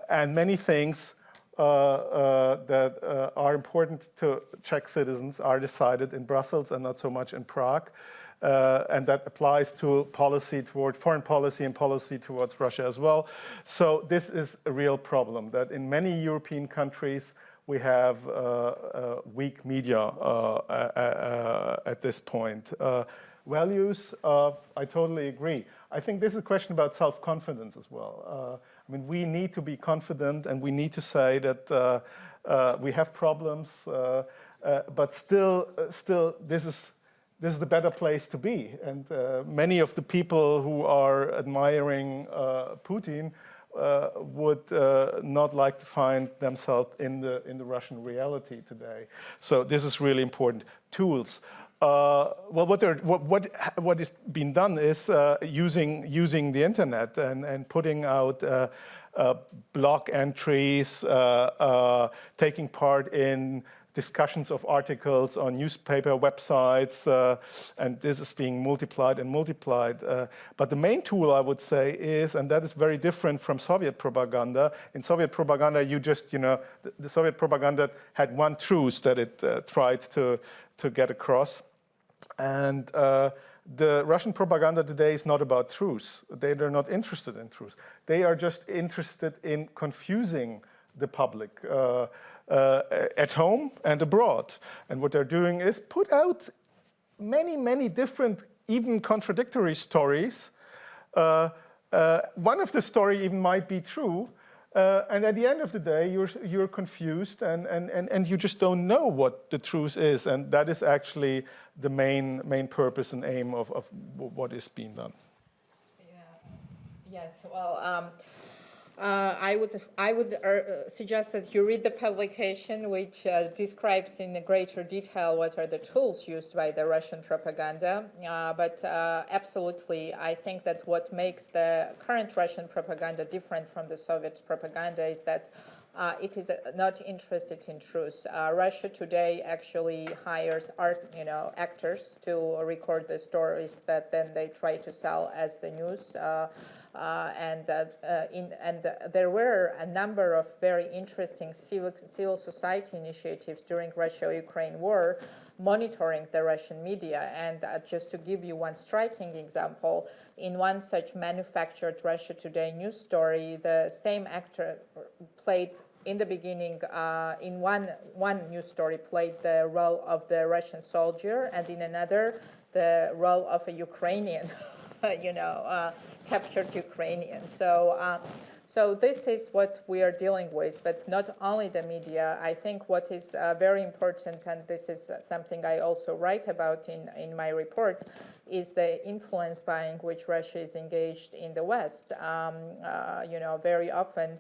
And many things that are important to Czech citizens are decided in Brussels and not so much in Prague. And that applies to policy toward foreign policy and policy towards Russia as well. So this is a real problem, that in many European countries we have weak media at this point. Values, I totally agree. I think this is a question about self-confidence as well. I mean, we need to be confident, and we need to say that we have problems, but still, this is the better place to be. And many of the people who are admiring Putin would not like to find themselves in the Russian reality today. So this is really important. Tools. Well, what is being done is using the internet and putting out blog entries, taking part in discussions of articles on newspaper websites, and this is being multiplied and multiplied. But the main tool, I would say, is, and that is very different from Soviet propaganda. In Soviet propaganda, you just, the Soviet propaganda had one truth that it tried to get across. And the Russian propaganda today is not about truth. They're not interested in truth. They are just interested in confusing the public at home and abroad. And what they're doing is put out many, many different, even contradictory stories. One of the story even might be true, and at the end of the day, you're confused and you just don't know what the truth is. And that is actually the main purpose and aim of what is being done. Yes, well, I would suggest that you read the publication, which describes in greater detail what are the tools used by the Russian propaganda. But absolutely, I think that what makes the current Russian propaganda different from the Soviet propaganda is that it is not interested in truth. Russia today actually hires actors to record the stories that then they try to sell as the news. And there were a number of very interesting civil society initiatives during Russia-Ukraine war, monitoring the Russian media. And just to give you one striking example, in one such manufactured Russia Today news story, the same actor played in the beginning, in one news story, played the role of the Russian soldier, and in another, the role of a Ukrainian, captured Ukrainian. So this is what we are dealing with, but not only the media. I think what is very important, and this is something I also write about in my report, is the influence buying which Russia is engaged in the West. Very often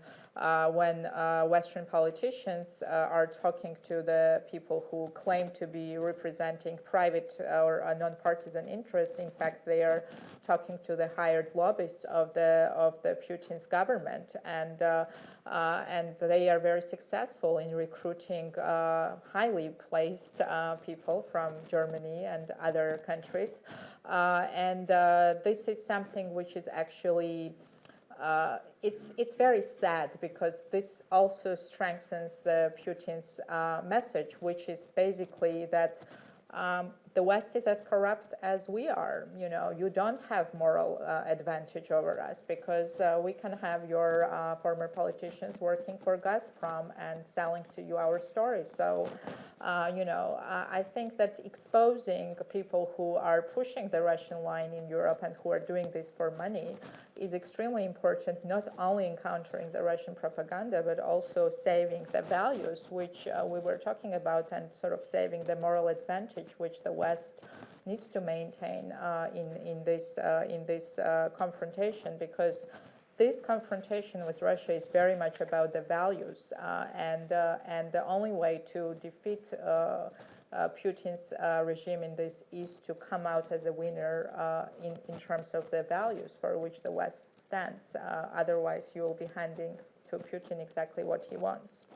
when Western politicians are talking to the people who claim to be representing private or non-partisan interests, in fact, they are talking to the hired lobbyists of the Putin's government, and they are very successful in recruiting highly placed people from Germany and other countries, and this is something which is actually it's very sad, because this also strengthens the Putin's message, which is basically that the West is as corrupt as we are. You don't have moral advantage over us, because we can have your former politicians working for Gazprom and selling to you our stories. So, I think that exposing people who are pushing the Russian line in Europe and who are doing this for money is extremely important, not only in countering the Russian propaganda, but also saving the values which we were talking about, and sort of saving the moral advantage which the West needs to maintain in this confrontation, because this confrontation with Russia is very much about the values, and the only way to defeat Putin's regime in this is to come out as a winner in terms of the values for which the West stands. Otherwise, you will be handing to Putin exactly what he wants.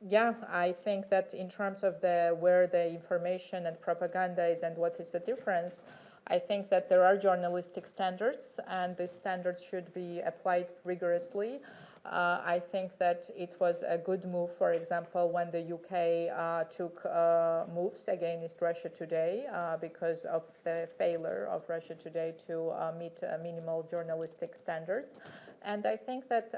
Yeah, I think that in terms of where the information and propaganda is and what is the difference, I think that there are journalistic standards, and these standards should be applied rigorously. I think that it was a good move, for example, when the UK took moves against Russia Today because of the failure of Russia Today to meet minimal journalistic standards. And I think that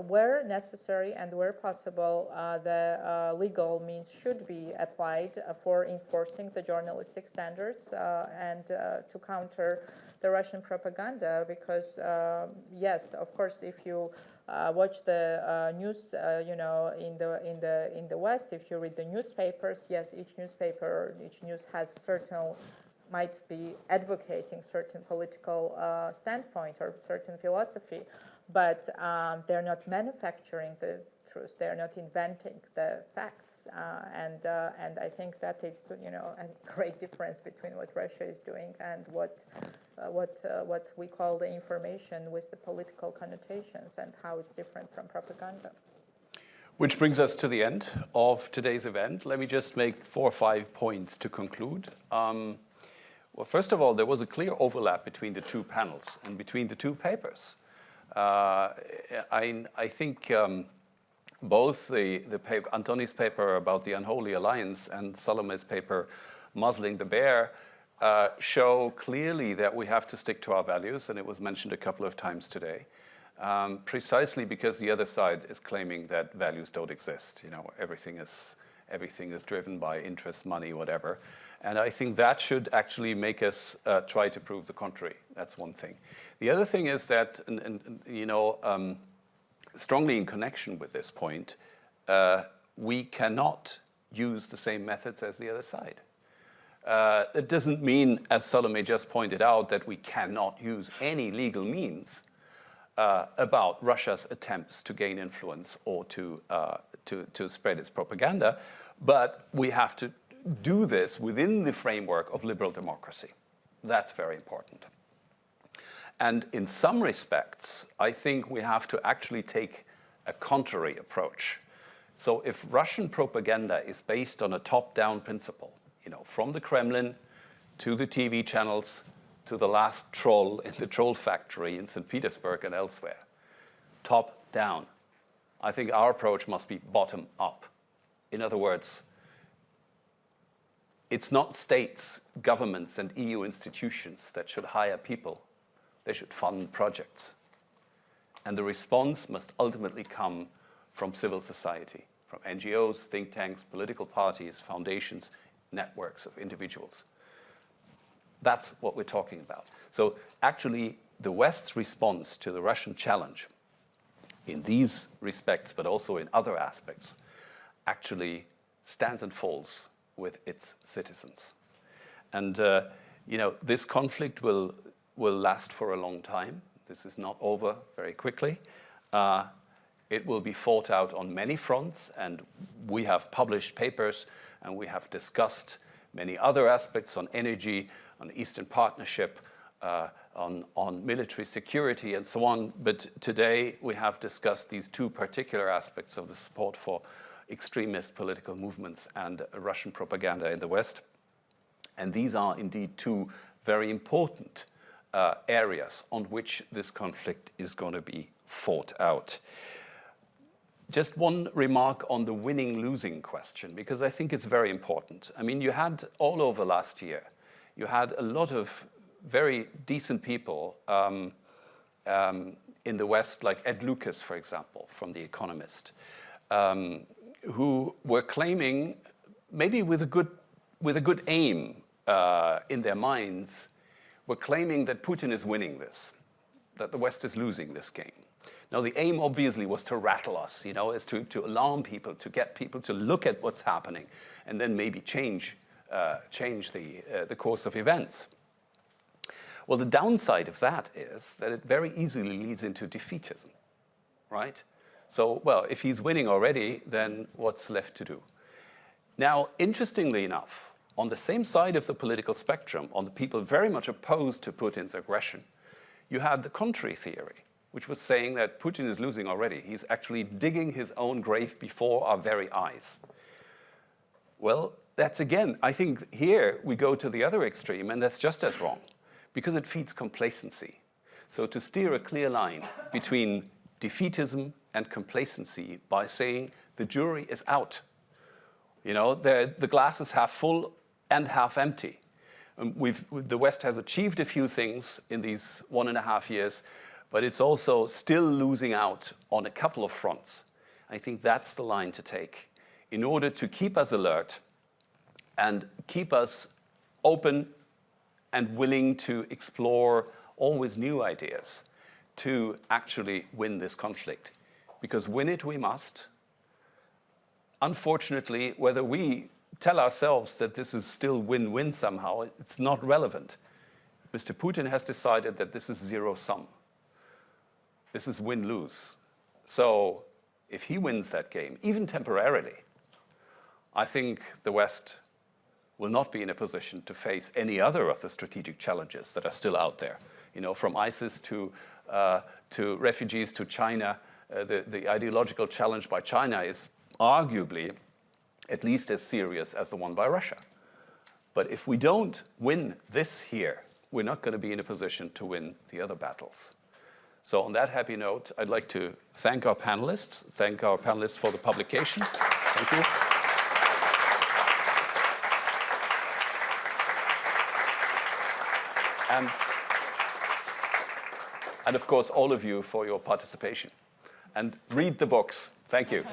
where necessary and where possible, the legal means should be applied for enforcing the journalistic standards and to counter the Russian propaganda. Because yes, of course, if you watch the news, in the West, if you read the newspapers, yes, each news has might be advocating certain political standpoint or certain philosophy, but they're not manufacturing the truth. They're not inventing the facts, and I think that is a great difference between what Russia is doing and what we call the information with the political connotations, and how it's different from propaganda. Which brings us to the end of today's event. Let me just make 4 or 5 points to conclude. Well, first of all, there was a clear overlap between the two panels and between the two papers. I think both the paper, Antoni's paper about the unholy alliance and Salome's paper, Muzzling the Bear, show clearly that we have to stick to our values, and it was mentioned a couple of times today. Precisely because the other side is claiming that values don't exist. You know, everything is driven by interest, money, whatever. And I think that should actually make us try to prove the contrary. That's one thing. The other thing is that, strongly in connection with this point, we cannot use the same methods as the other side. It doesn't mean, as Salome just pointed out, that we cannot use any legal means about Russia's attempts to gain influence or to spread its propaganda, but we have to do this within the framework of liberal democracy. That's very important. And in some respects, I think we have to actually take a contrary approach. So if Russian propaganda is based on a top-down principle, from the Kremlin to the TV channels, to the last troll in the troll factory in St. Petersburg and elsewhere. Top down. I think our approach must be bottom up. In other words, it's not states, governments, and EU institutions that should hire people. They should fund projects. And the response must ultimately come from civil society, from NGOs, think tanks, political parties, foundations, networks of individuals. That's what we're talking about. So actually, the West's response to the Russian challenge in these respects, but also in other aspects, actually stands and falls with its citizens. And this conflict will last for a long time. This is not over very quickly. It will be fought out on many fronts, and we have published papers, and we have discussed many other aspects on energy, on the Eastern Partnership, on military security, and so on. But today we have discussed these two particular aspects of the support for extremist political movements and Russian propaganda in the West. And these are indeed two very important areas on which this conflict is going to be fought out. Just one remark on the winning-losing question, because I think it's very important. I mean, you had all over last year, you had a lot of very decent people in the West, like Ed Lucas, for example, from The Economist, who were claiming, maybe with a good aim in their minds, were claiming that Putin is winning this, that the West is losing this game. Now, the aim obviously was to rattle us, is to alarm people, to get people to look at what's happening, and then maybe change the course of events. Well, the downside of that is that it very easily leads into defeatism, right? So, well, if he's winning already, then what's left to do? Now, interestingly enough, on the same side of the political spectrum, on the people very much opposed to Putin's aggression, you had the contrary theory, which was saying that Putin is losing already. He's actually digging his own grave before our very eyes. Well, that's again, I think here we go to the other extreme, and that's just as wrong, because it feeds complacency. So to steer a clear line between defeatism and complacency by saying the jury is out. The glass is half full and half empty. The West has achieved a few things in these 1.5 years, but it's also still losing out on a couple of fronts. I think that's the line to take in order to keep us alert and keep us open and willing to explore always new ideas to actually win this conflict. Because win it we must. Unfortunately, whether we tell ourselves that this is still win-win somehow, it's not relevant. Mr. Putin has decided that this is zero-sum. This is win-lose. So if he wins that game, even temporarily, I think the West will not be in a position to face any other of the strategic challenges that are still out there. From ISIS to refugees to China, the ideological challenge by China is arguably at least as serious as the one by Russia. But if we don't win this here, we're not going to be in a position to win the other battles. So on that happy note, I'd like to thank our panelists for the publications. Thank you. And of course, all of you for your participation. And read the books. Thank you.